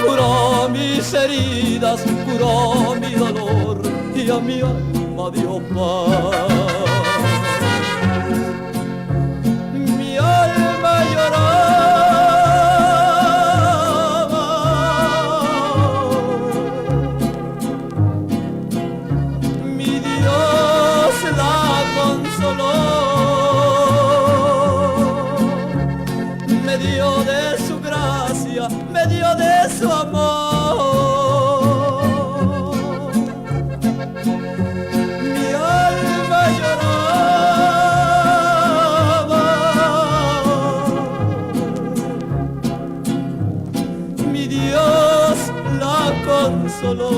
curó mis heridas, curó mi dolor y a mi alma dio paz. Mi alma lloraba, mi Dios la consoló, me dio de su gracia, me dio de su amor. Mi alma lloraba, mi Dios la consoló.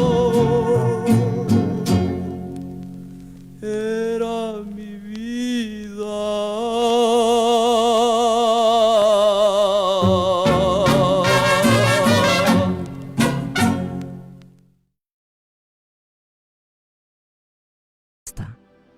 Era mi vida.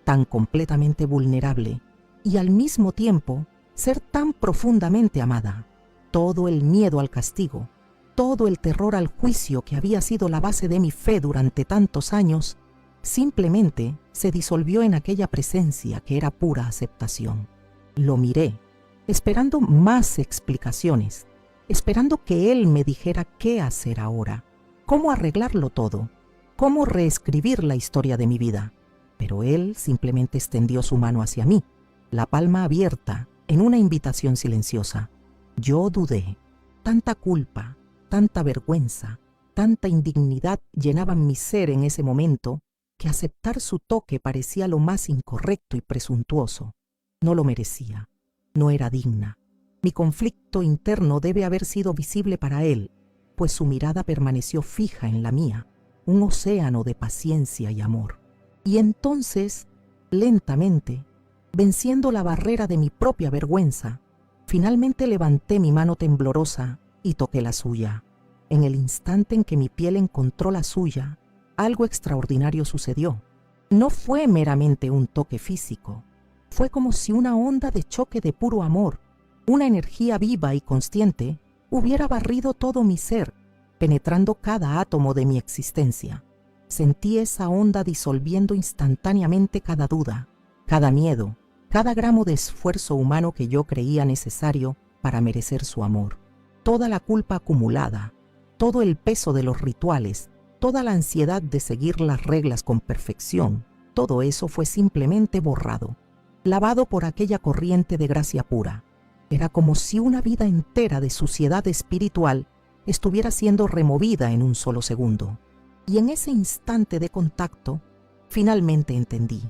tan completamente vulnerable y al mismo tiempo ser tan profundamente amada. Todo el miedo al castigo, todo el terror al juicio que había sido la base de mi fe durante tantos años, simplemente se disolvió en aquella presencia que era pura aceptación. Lo miré, esperando más explicaciones, esperando que él me dijera qué hacer ahora, cómo arreglarlo todo, cómo reescribir la historia de mi vida. Pero él simplemente extendió su mano hacia mí, la palma abierta, en una invitación silenciosa. Yo dudé. Tanta culpa, tanta vergüenza, tanta indignidad llenaban mi ser en ese momento que aceptar su toque parecía lo más incorrecto y presuntuoso. No lo merecía. No era digna. Mi conflicto interno debe haber sido visible para él, pues su mirada permaneció fija en la mía, un océano de paciencia y amor. Y entonces, lentamente, venciendo la barrera de mi propia vergüenza, finalmente levanté mi mano temblorosa y toqué la suya. En el instante en que mi piel encontró la suya, algo extraordinario sucedió. No fue meramente un toque físico. Fue como si una onda de choque de puro amor, una energía viva y consciente, hubiera barrido todo mi ser, penetrando cada átomo de mi existencia. Sentí esa onda disolviendo instantáneamente cada duda, cada miedo, cada gramo de esfuerzo humano que yo creía necesario para merecer su amor. Toda la culpa acumulada, todo el peso de los rituales, toda la ansiedad de seguir las reglas con perfección, todo eso fue simplemente borrado, lavado por aquella corriente de gracia pura. Era como si una vida entera de suciedad espiritual estuviera siendo removida en un solo segundo. Y en ese instante de contacto, finalmente entendí,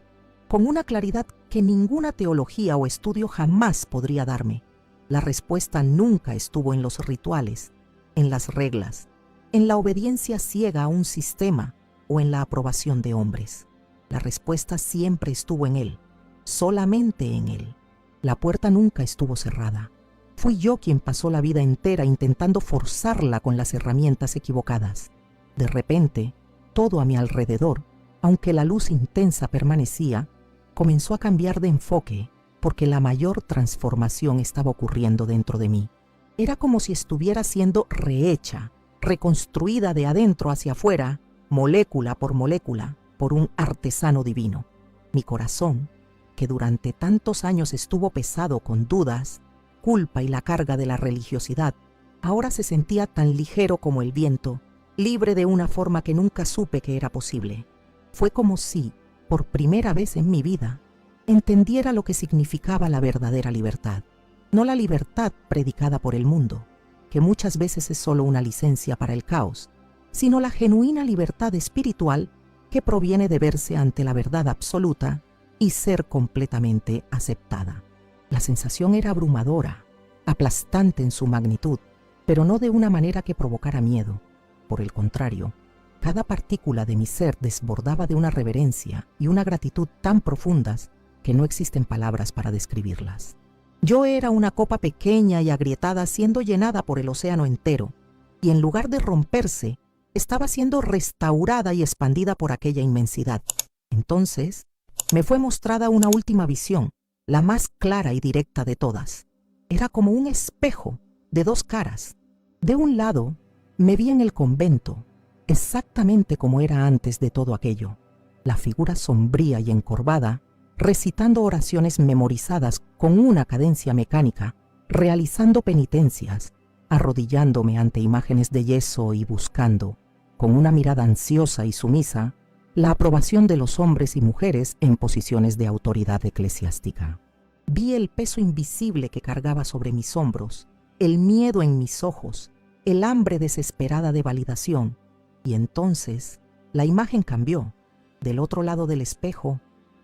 con una claridad que ninguna teología o estudio jamás podría darme. La respuesta nunca estuvo en los rituales, en las reglas, en la obediencia ciega a un sistema o en la aprobación de hombres. La respuesta siempre estuvo en él, solamente en él. La puerta nunca estuvo cerrada. Fui yo quien pasó la vida entera intentando forzarla con las herramientas equivocadas. De repente, todo a mi alrededor, aunque la luz intensa permanecía, comenzó a cambiar de enfoque porque la mayor transformación estaba ocurriendo dentro de mí. Era como si estuviera siendo rehecha, reconstruida de adentro hacia afuera, molécula por molécula, por un artesano divino. Mi corazón, que durante tantos años estuvo pesado con dudas, culpa y la carga de la religiosidad, ahora se sentía tan ligero como el viento, libre de una forma que nunca supe que era posible. Fue como si, por primera vez en mi vida, entendiera lo que significaba la verdadera libertad. No la libertad predicada por el mundo, que muchas veces es solo una licencia para el caos, sino la genuina libertad espiritual que proviene de verse ante la verdad absoluta y ser completamente aceptada. La sensación era abrumadora, aplastante en su magnitud, pero no de una manera que provocara miedo. Por el contrario, cada partícula de mi ser desbordaba de una reverencia y una gratitud tan profundas que no existen palabras para describirlas. Yo era una copa pequeña y agrietada siendo llenada por el océano entero, y en lugar de romperse, estaba siendo restaurada y expandida por aquella inmensidad. Entonces, me fue mostrada una última visión, la más clara y directa de todas. Era como un espejo de dos caras. De un lado, me vi en el convento, exactamente como era antes de todo aquello, la figura sombría y encorvada, recitando oraciones memorizadas con una cadencia mecánica, realizando penitencias, arrodillándome ante imágenes de yeso y buscando, con una mirada ansiosa y sumisa, la aprobación de los hombres y mujeres en posiciones de autoridad eclesiástica. Vi el peso invisible que cargaba sobre mis hombros, el miedo en mis ojos, el hambre desesperada de validación, y entonces la imagen cambió. Del otro lado del espejo,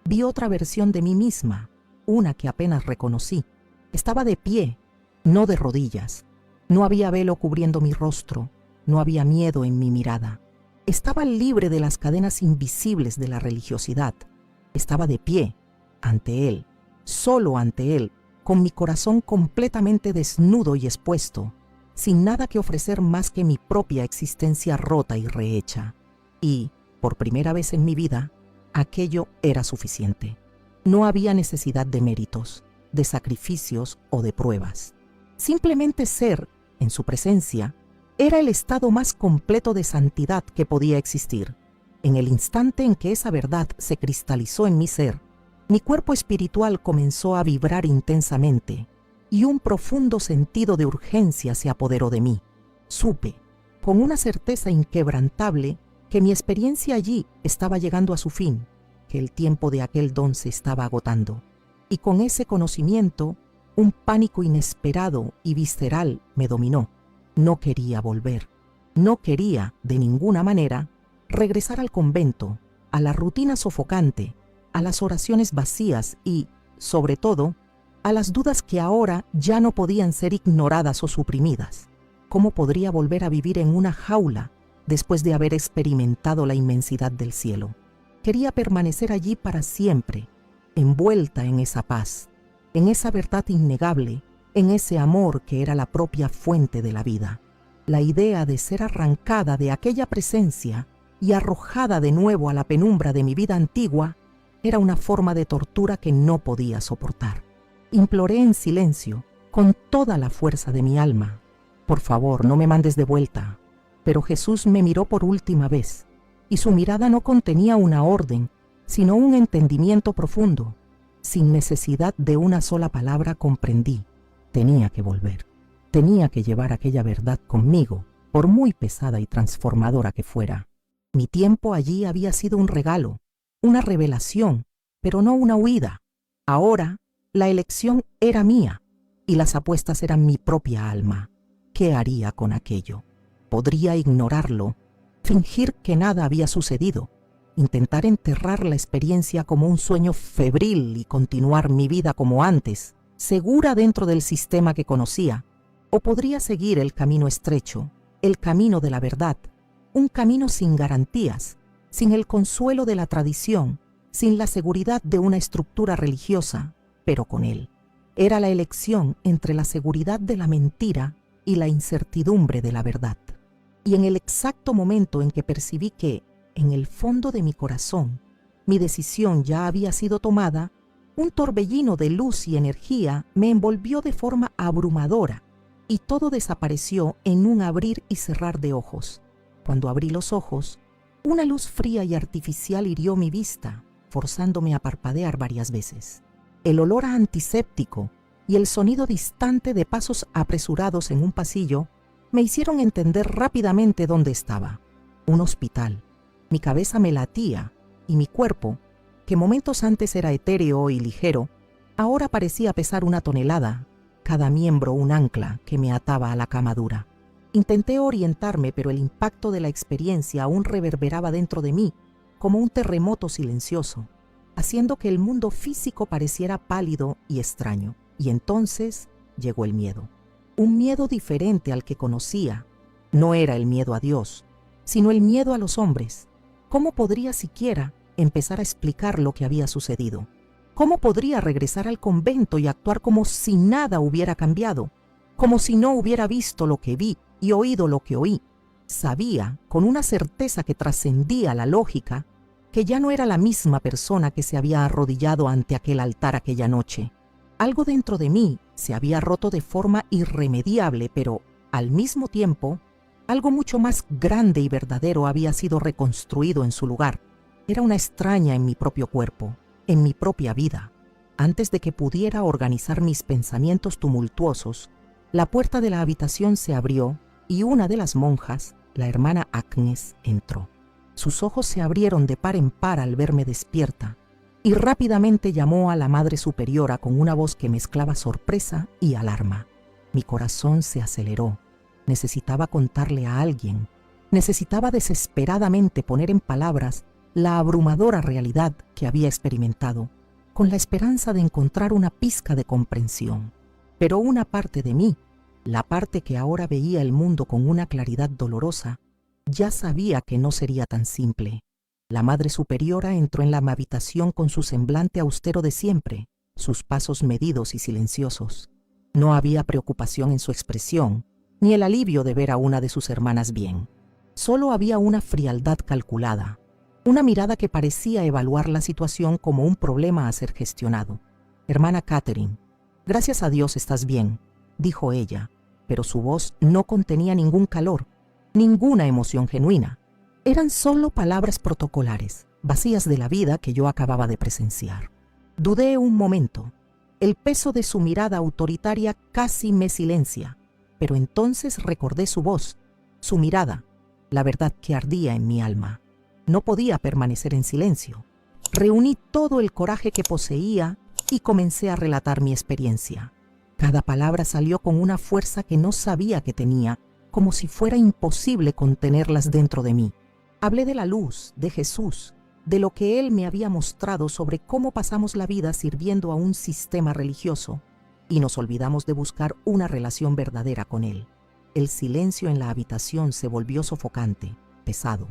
vi otra versión de mí misma, una que apenas reconocí. Estaba de pie, no de rodillas. No había velo cubriendo mi rostro, no había miedo en mi mirada. Estaba libre de las cadenas invisibles de la religiosidad. Estaba de pie, ante él, solo ante él, con mi corazón completamente desnudo y expuesto, sin nada que ofrecer más que mi propia existencia rota y rehecha. Y, por primera vez en mi vida, Aquello era suficiente. No había necesidad de méritos, de sacrificios o de pruebas. Simplemente ser, en su presencia, era el estado más completo de santidad que podía existir. En el instante en que esa verdad se cristalizó en mi ser, mi cuerpo espiritual comenzó a vibrar intensamente y un profundo sentido de urgencia se apoderó de mí. Supe, con una certeza inquebrantable, que mi experiencia allí estaba llegando a su fin, que el tiempo de aquel don se estaba agotando. Y con ese conocimiento, un pánico inesperado y visceral me dominó. No quería volver. No quería, de ninguna manera, regresar al convento, a la rutina sofocante, a las oraciones vacías y, sobre todo, a las dudas que ahora ya no podían ser ignoradas o suprimidas. ¿Cómo podría volver a vivir en una jaula después de haber experimentado la inmensidad del cielo? Quería permanecer allí para siempre, envuelta en esa paz, en esa verdad innegable, en ese amor que era la propia fuente de la vida. La idea de ser arrancada de aquella presencia y arrojada de nuevo a la penumbra de mi vida antigua era una forma de tortura que no podía soportar. Imploré en silencio, con toda la fuerza de mi alma: por favor, no me mandes de vuelta. Pero Jesús me miró por última vez, y su mirada no contenía una orden, sino un entendimiento profundo. Sin necesidad de una sola palabra comprendí: tenía que volver. Tenía que llevar aquella verdad conmigo, por muy pesada y transformadora que fuera. Mi tiempo allí había sido un regalo, una revelación, pero no una huida. Ahora, la elección era mía, y las apuestas eran mi propia alma. ¿Qué haría con aquello? Podría ignorarlo, fingir que nada había sucedido, intentar enterrar la experiencia como un sueño febril y continuar mi vida como antes, segura dentro del sistema que conocía. O podría seguir el camino estrecho, el camino de la verdad, un camino sin garantías, sin el consuelo de la tradición, sin la seguridad de una estructura religiosa, pero con él. Era la elección entre la seguridad de la mentira y la incertidumbre de la verdad. Y en el exacto momento en que percibí que, en el fondo de mi corazón, mi decisión ya había sido tomada, un torbellino de luz y energía me envolvió de forma abrumadora, y todo desapareció en un abrir y cerrar de ojos. Cuando abrí los ojos, una luz fría y artificial hirió mi vista, forzándome a parpadear varias veces. El olor a antiséptico y el sonido distante de pasos apresurados en un pasillo me hicieron entender rápidamente dónde estaba. Un hospital. Mi cabeza me latía y mi cuerpo, que momentos antes era etéreo y ligero, ahora parecía pesar 1 tonelada, cada miembro un ancla que me ataba a la cama dura. Intenté orientarme, pero el impacto de la experiencia aún reverberaba dentro de mí como un terremoto silencioso, haciendo que el mundo físico pareciera pálido y extraño. Y entonces llegó el miedo. Un miedo diferente al que conocía. No era el miedo a Dios, sino el miedo a los hombres. ¿Cómo podría siquiera empezar a explicar lo que había sucedido? ¿Cómo podría regresar al convento y actuar como si nada hubiera cambiado? Como si no hubiera visto lo que vi y oído lo que oí. Sabía, con una certeza que trascendía la lógica, que ya no era la misma persona que se había arrodillado ante aquel altar aquella noche. Algo dentro de mí se había roto de forma irremediable, pero, al mismo tiempo, algo mucho más grande y verdadero había sido reconstruido en su lugar. Era una extraña en mi propio cuerpo, en mi propia vida. Antes de que pudiera organizar mis pensamientos tumultuosos, la puerta de la habitación se abrió y una de las monjas, la hermana Agnes, entró. Sus ojos se abrieron de par en par al verme despierta y rápidamente llamó a la Madre Superiora con una voz que mezclaba sorpresa y alarma. Mi corazón se aceleró. Necesitaba contarle a alguien. Necesitaba desesperadamente poner en palabras la abrumadora realidad que había experimentado, con la esperanza de encontrar una pizca de comprensión. Pero una parte de mí, la parte que ahora veía el mundo con una claridad dolorosa, ya sabía que no sería tan simple. La Madre Superiora entró en la habitación con su semblante austero de siempre, sus pasos medidos y silenciosos. No había preocupación en su expresión, ni el alivio de ver a una de sus hermanas bien. Solo había una frialdad calculada, una mirada que parecía evaluar la situación como un problema a ser gestionado. «Hermana Catherine, gracias a Dios estás bien», dijo ella, pero su voz no contenía ningún calor, ninguna emoción genuina. Eran solo palabras protocolares, vacías de la vida que yo acababa de presenciar. Dudé un momento. El peso de su mirada autoritaria casi me silencia, pero entonces recordé su voz, su mirada, la verdad que ardía en mi alma. No podía permanecer en silencio. Reuní todo el coraje que poseía y comencé a relatar mi experiencia. Cada palabra salió con una fuerza que no sabía que tenía, como si fuera imposible contenerlas dentro de mí. Hablé de la luz, de Jesús, de lo que Él me había mostrado sobre cómo pasamos la vida sirviendo a un sistema religioso, y nos olvidamos de buscar una relación verdadera con Él. El silencio en la habitación se volvió sofocante, pesado.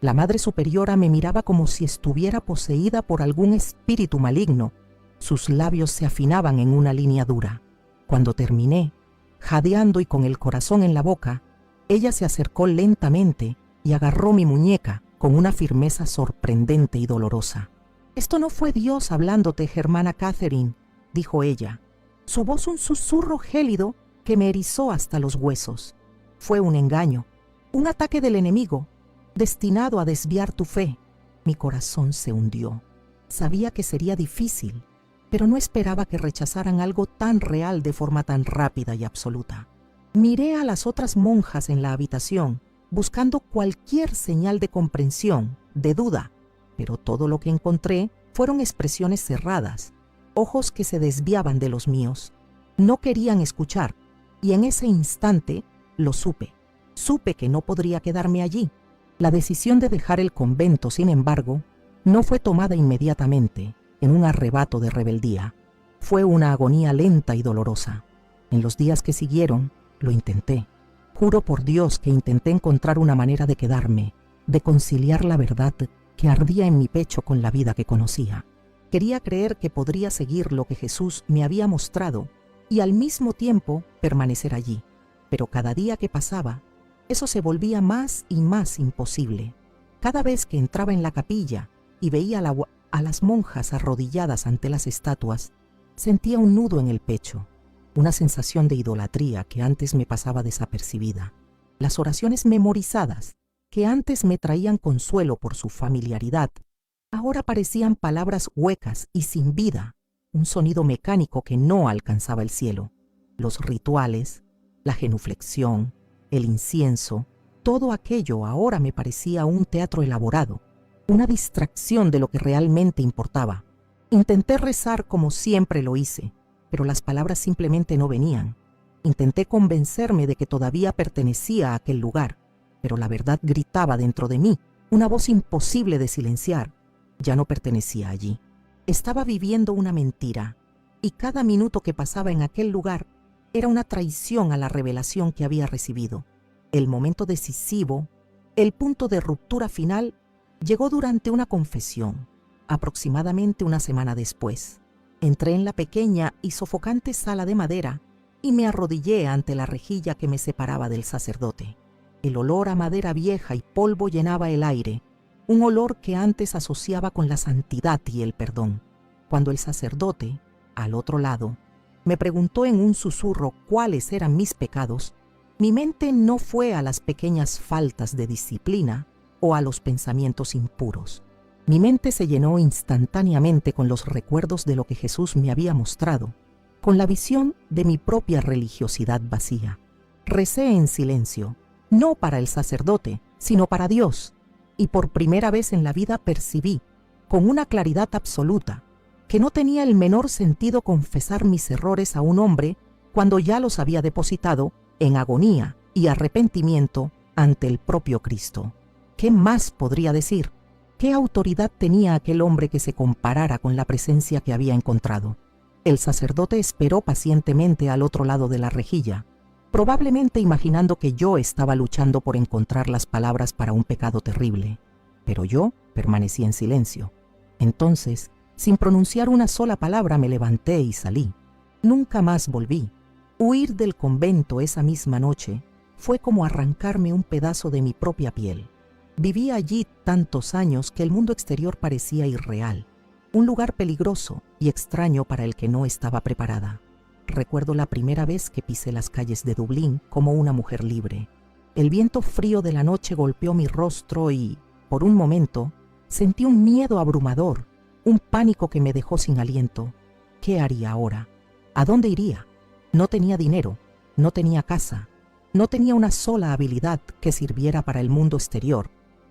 La Madre Superiora me miraba como si estuviera poseída por algún espíritu maligno. Sus labios se afinaban en una línea dura. Cuando terminé, jadeando y con el corazón en la boca, ella se acercó lentamente y agarró mi muñeca con una firmeza sorprendente y dolorosa. «Esto no fue Dios hablándote, hermana Catherine», dijo ella. Su voz un susurro gélido que me erizó hasta los huesos. «Fue un engaño, un ataque del enemigo, destinado a desviar tu fe». Mi corazón se hundió. Sabía que sería difícil, pero no esperaba que rechazaran algo tan real de forma tan rápida y absoluta. Miré a las otras monjas en la habitación, buscando cualquier señal de comprensión, de duda, pero todo lo que encontré fueron expresiones cerradas, ojos que se desviaban de los míos. No querían escuchar, y en ese instante lo supe. Supe que no podría quedarme allí. La decisión de dejar el convento, sin embargo, no fue tomada inmediatamente, en un arrebato de rebeldía. Fue una agonía lenta y dolorosa. En los días que siguieron, lo intenté. Juro por Dios que intenté encontrar una manera de quedarme, de conciliar la verdad que ardía en mi pecho con la vida que conocía. Quería creer que podría seguir lo que Jesús me había mostrado y al mismo tiempo permanecer allí. Pero cada día que pasaba, eso se volvía más y más imposible. Cada vez que entraba en la capilla y veía a las monjas arrodilladas ante las estatuas, sentía un nudo en el pecho, una sensación de idolatría que antes me pasaba desapercibida. Las oraciones memorizadas, que antes me traían consuelo por su familiaridad, ahora parecían palabras huecas y sin vida, un sonido mecánico que no alcanzaba el cielo. Los rituales, la genuflexión, el incienso, todo aquello ahora me parecía un teatro elaborado, una distracción de lo que realmente importaba. Intenté rezar como siempre lo hice, pero las palabras simplemente no venían. Intenté convencerme de que todavía pertenecía a aquel lugar, pero la verdad gritaba dentro de mí, una voz imposible de silenciar. Ya no pertenecía allí. Estaba viviendo una mentira, y cada minuto que pasaba en aquel lugar era una traición a la revelación que había recibido. El momento decisivo, el punto de ruptura final, llegó durante una confesión, aproximadamente una semana después. Entré en la pequeña y sofocante sala de madera y me arrodillé ante la rejilla que me separaba del sacerdote. El olor a madera vieja y polvo llenaba el aire, un olor que antes asociaba con la santidad y el perdón. Cuando el sacerdote, al otro lado, me preguntó en un susurro cuáles eran mis pecados, mi mente no fue a las pequeñas faltas de disciplina o a los pensamientos impuros. Mi mente se llenó instantáneamente con los recuerdos de lo que Jesús me había mostrado, con la visión de mi propia religiosidad vacía. Recé en silencio, no para el sacerdote, sino para Dios, y por primera vez en la vida percibí, con una claridad absoluta, que no tenía el menor sentido confesar mis errores a un hombre cuando ya los había depositado en agonía y arrepentimiento ante el propio Cristo. ¿Qué más podría decir? ¿Qué autoridad tenía aquel hombre que se comparara con la presencia que había encontrado? El sacerdote esperó pacientemente al otro lado de la rejilla, probablemente imaginando que yo estaba luchando por encontrar las palabras para un pecado terrible. Pero yo permanecí en silencio. Entonces, sin pronunciar una sola palabra, me levanté y salí. Nunca más volví. Huir del convento esa misma noche fue como arrancarme un pedazo de mi propia piel. Viví allí tantos años que el mundo exterior parecía irreal, un lugar peligroso y extraño para el que no estaba preparada. Recuerdo la primera vez que pisé las calles de Dublín como una mujer libre. El viento frío de la noche golpeó mi rostro y, por un momento, sentí un miedo abrumador, un pánico que me dejó sin aliento. ¿Qué haría ahora? ¿A dónde iría? No tenía dinero, no tenía casa, no tenía una sola habilidad que sirviera para el mundo exterior.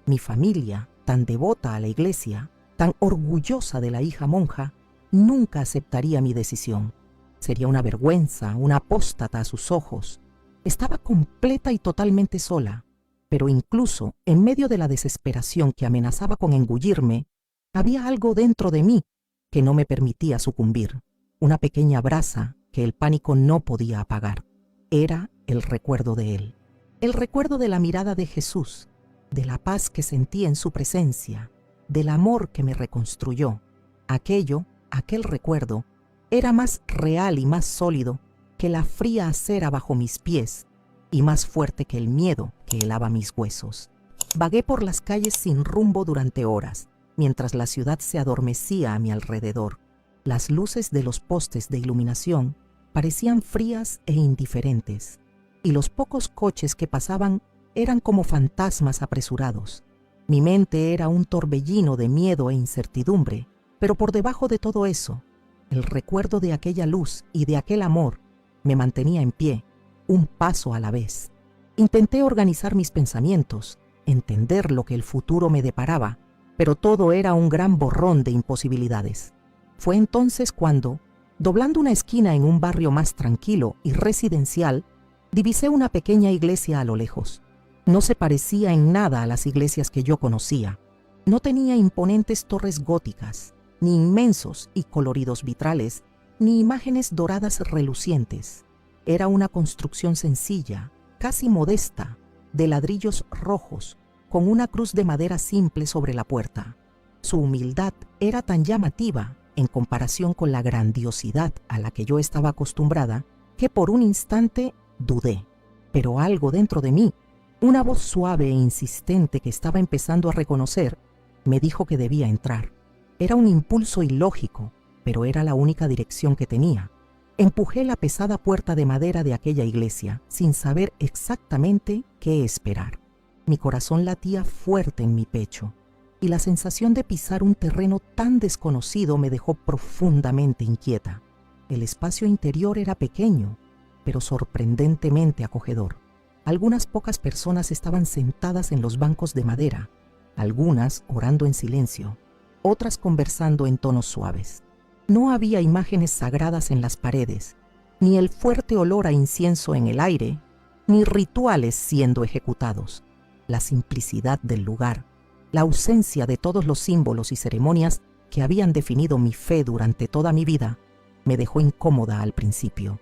Mi familia, tan devota a la iglesia, tan orgullosa de la hija monja, nunca aceptaría mi decisión. Sería una vergüenza, una apóstata a sus ojos. Estaba completa y totalmente sola, pero incluso en medio de la desesperación que amenazaba con engullirme, había algo dentro de mí que no me permitía sucumbir, una pequeña brasa que el pánico no podía apagar. Era el recuerdo de él, el recuerdo de la mirada de Jesús, de la paz que sentí en su presencia, del amor que me reconstruyó. Aquel recuerdo, era más real y más sólido que la fría acera bajo mis pies y más fuerte que el miedo que helaba mis huesos. Vagué por las calles sin rumbo durante horas, mientras la ciudad se adormecía a mi alrededor. Las luces de los postes de iluminación parecían frías e indiferentes, y los pocos coches que pasaban eran como fantasmas apresurados. Mi mente era un torbellino de miedo e incertidumbre, pero por debajo de todo eso, el recuerdo de aquella luz y de aquel amor me mantenía en pie, un paso a la vez. Intenté organizar mis pensamientos, entender lo que el futuro me deparaba, pero todo era un gran borrón de imposibilidades. Fue entonces cuando, doblando una esquina en un barrio más tranquilo y residencial, divisé una pequeña iglesia a lo lejos. No se parecía en nada a las iglesias que yo conocía. No tenía imponentes torres góticas, ni inmensos y coloridos vitrales, ni imágenes doradas relucientes. Era una construcción sencilla, casi modesta, de ladrillos rojos, con una cruz de madera simple sobre la puerta. Su humildad era tan llamativa, en comparación con la grandiosidad a la que yo estaba acostumbrada, que por un instante dudé. Pero algo dentro de mí, una voz suave e insistente que estaba empezando a reconocer, me dijo que debía entrar. Era un impulso ilógico, pero era la única dirección que tenía. Empujé la pesada puerta de madera de aquella iglesia, sin saber exactamente qué esperar. Mi corazón latía fuerte en mi pecho, y la sensación de pisar un terreno tan desconocido me dejó profundamente inquieta. El espacio interior era pequeño, pero sorprendentemente acogedor. Algunas pocas personas estaban sentadas en los bancos de madera, algunas orando en silencio, otras conversando en tonos suaves. No había imágenes sagradas en las paredes, ni el fuerte olor a incienso en el aire, ni rituales siendo ejecutados. La simplicidad del lugar, la ausencia de todos los símbolos y ceremonias que habían definido mi fe durante toda mi vida, me dejó incómoda al principio.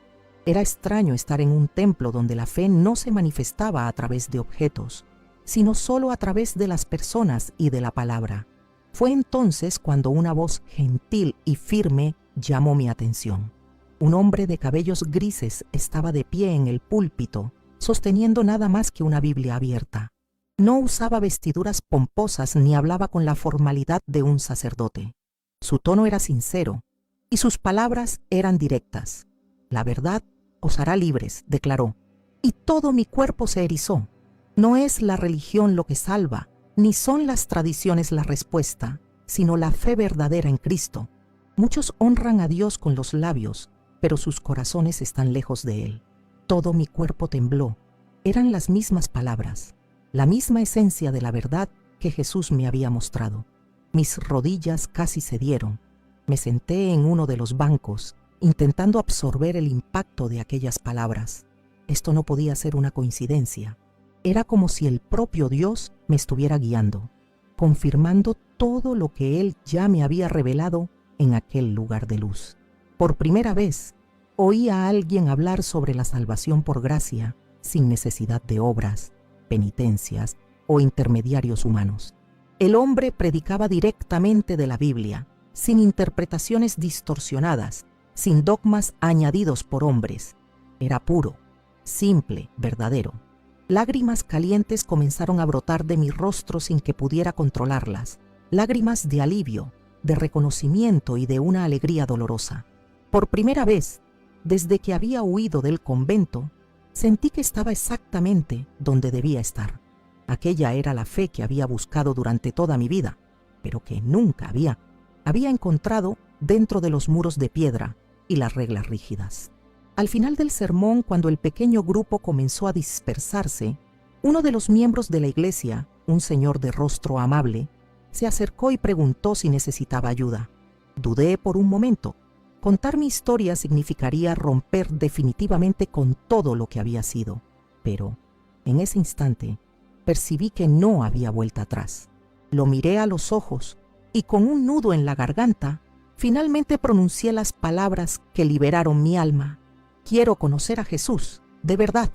Era extraño estar en un templo donde la fe no se manifestaba a través de objetos, sino solo a través de las personas y de la palabra. Fue entonces cuando una voz gentil y firme llamó mi atención. Un hombre de cabellos grises estaba de pie en el púlpito, sosteniendo nada más que una Biblia abierta. No usaba vestiduras pomposas ni hablaba con la formalidad de un sacerdote. Su tono era sincero y sus palabras eran directas. La verdad os hará libres, declaró, y todo mi cuerpo se erizó. No es la religión lo que salva, ni son las tradiciones la respuesta, sino la fe verdadera en Cristo. Muchos honran a Dios con los labios, pero sus corazones están lejos de Él. Todo mi cuerpo tembló. Eran las mismas palabras, la misma esencia de la verdad que Jesús me había mostrado. Mis rodillas casi cedieron. Me senté en uno de los bancos, intentando absorber el impacto de aquellas palabras. Esto no podía ser una coincidencia. Era como si el propio Dios me estuviera guiando, confirmando todo lo que Él ya me había revelado en aquel lugar de luz. Por primera vez, oí a alguien hablar sobre la salvación por gracia, sin necesidad de obras, penitencias o intermediarios humanos. El hombre predicaba directamente de la Biblia, sin interpretaciones distorsionadas, sin dogmas añadidos por hombres. Era puro, simple, verdadero. Lágrimas calientes comenzaron a brotar de mi rostro sin que pudiera controlarlas, lágrimas de alivio, de reconocimiento y de una alegría dolorosa. Por primera vez, desde que había huido del convento, sentí que estaba exactamente donde debía estar. Aquella era la fe que había buscado durante toda mi vida, pero que nunca había encontrado dentro de los muros de piedra y las reglas rígidas. Al final del sermón, cuando el pequeño grupo comenzó a dispersarse, uno de los miembros de la iglesia, un señor de rostro amable, se acercó y preguntó si necesitaba ayuda. Dudé por un momento. Contar mi historia significaría romper definitivamente con todo lo que había sido, pero en ese instante percibí que no había vuelta atrás. Lo miré a los ojos y con un nudo en la garganta, finalmente pronuncié las palabras que liberaron mi alma. Quiero conocer a Jesús, de verdad.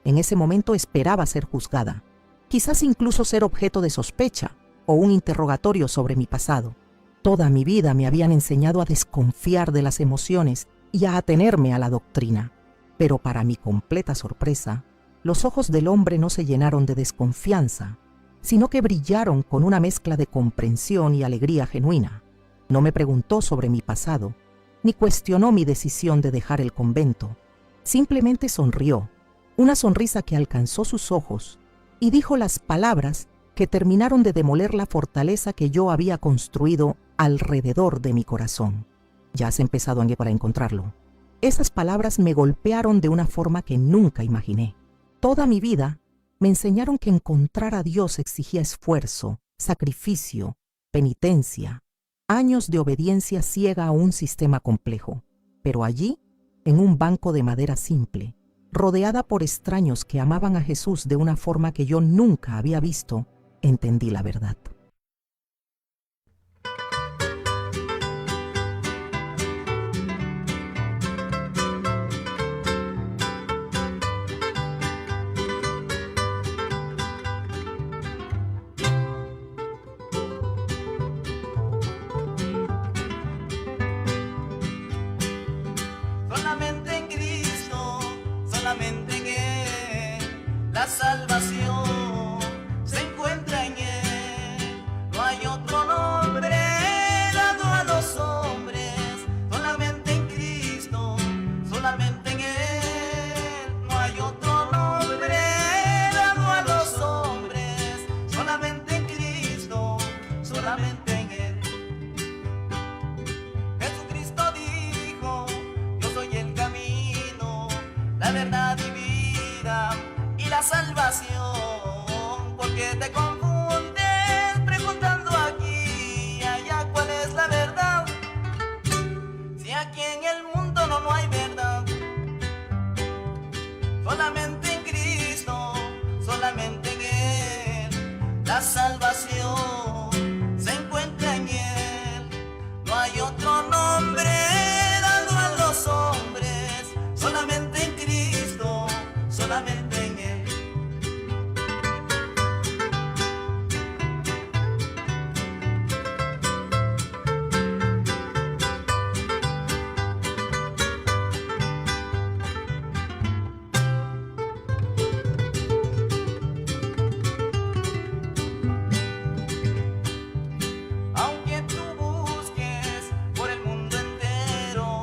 En ese momento esperaba ser juzgada, quizás incluso ser objeto de sospecha o un interrogatorio sobre mi pasado. Toda mi vida me habían enseñado a desconfiar de las emociones y a atenerme a la doctrina. Pero para mi completa sorpresa, los ojos del hombre no se llenaron de desconfianza, sino que brillaron con una mezcla de comprensión y alegría genuina. No me preguntó sobre mi pasado, ni cuestionó mi decisión de dejar el convento. Simplemente sonrió, una sonrisa que alcanzó sus ojos, y dijo las palabras que terminaron de demoler la fortaleza que yo había construido alrededor de mi corazón. Ya has empezado para encontrarlo. Esas palabras me golpearon de una forma que nunca imaginé. Toda mi vida me enseñaron que encontrar a Dios exigía esfuerzo, sacrificio, penitencia, años de obediencia ciega a un sistema complejo. Pero allí, en un banco de madera simple, rodeada por extraños que amaban a Jesús de una forma que yo nunca había visto, entendí la verdad. Solamente en Cristo, solamente en Él, la salvación se encuentra en Él. No hay otro nombre dado a los hombres, solamente en Cristo, solamente en Él. No hay otro nombre dado a los hombres, solamente en Cristo, solamente en Él. Jesucristo dijo: yo soy el camino, la verdad y vida y la salvación. Porque te confundes preguntando aquí y allá cuál es la verdad, si aquí en el mundo no hay verdad. Solamente en Cristo, solamente en Él, la salvación se encuentra en Él. No hay otro nombre dado a los hombres, solamente en Cristo, solamente en Él. Aunque tú busques por el mundo entero,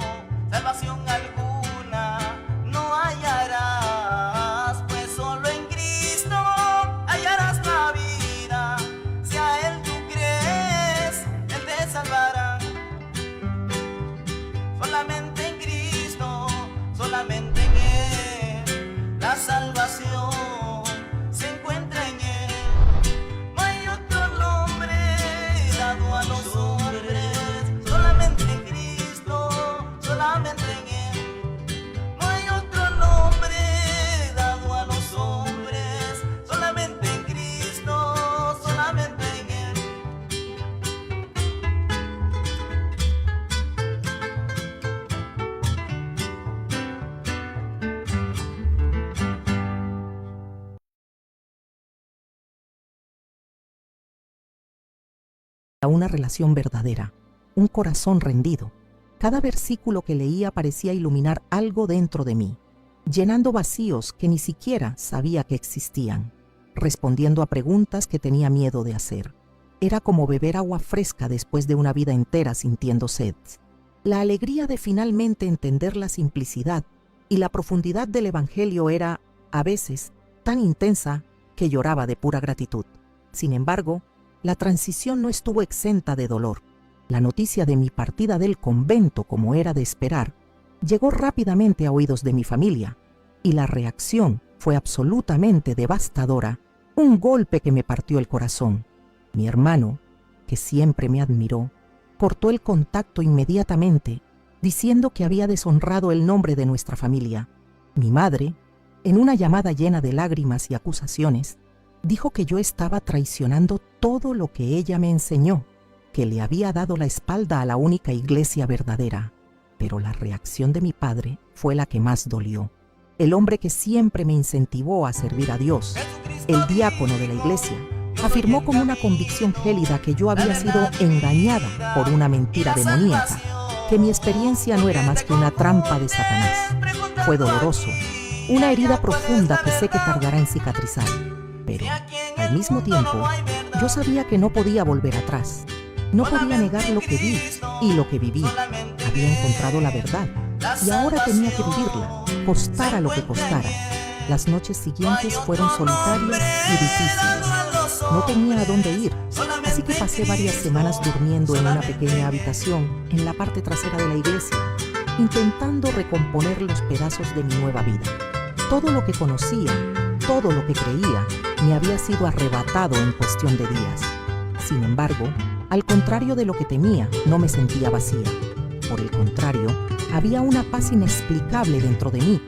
salvación alguna no hallarás, pues solo en Cristo hallarás la vida. Si a Él tú crees, Él te salvará. Solamente en Cristo, solamente en Él, la salvación se encuentra en Él. No hay otro nombre dado a los hombres, solamente en Cristo, solamente en Él. No hay otro nombre dado a los hombres, solamente en Cristo, solamente en Él. A una relación verdadera, un corazón rendido. Cada versículo que leía parecía iluminar algo dentro de mí. llenando vacíos que ni siquiera sabía que existían, respondiendo a preguntas que tenía miedo de hacer. Era como beber agua fresca después de una vida entera sintiendo sed. La alegría de finalmente entender la simplicidad y la profundidad del Evangelio era, a veces, tan intensa que lloraba de pura gratitud. Sin embargo, la transición no estuvo exenta de dolor. La noticia de mi partida del convento, como era de esperar, llegó rápidamente a oídos de mi familia, y la reacción fue absolutamente devastadora, un golpe que me partió el corazón. Mi hermano, que siempre me admiró, cortó el contacto inmediatamente, diciendo que había deshonrado el nombre de nuestra familia. Mi madre, en una llamada llena de lágrimas y acusaciones, dijo que yo estaba traicionando todo lo que ella me enseñó, que le había dado la espalda a la única iglesia verdadera. Pero la reacción de mi padre fue la que más dolió. El hombre que siempre me incentivó a servir a Dios, el diácono de la iglesia, afirmó con una convicción gélida que yo había sido engañada por una mentira demoníaca, que mi experiencia no era más que una trampa de Satanás. Fue doloroso, una herida profunda que sé que tardará en cicatrizar, pero al mismo tiempo yo sabía que no podía volver atrás. No podía negar lo que vi y lo que viví. Había encontrado la verdad y ahora tenía que vivirla, costara lo que costara. Las noches siguientes fueron solitarias y difíciles. No tenía a dónde ir, así que pasé varias semanas durmiendo en una pequeña habitación en la parte trasera de la iglesia, intentando recomponer los pedazos de mi nueva vida. Todo lo que conocía, todo lo que creía, me había sido arrebatado en cuestión de días. Sin embargo, al contrario de lo que temía, no me sentía vacía. Por el contrario, había una paz inexplicable dentro de mí,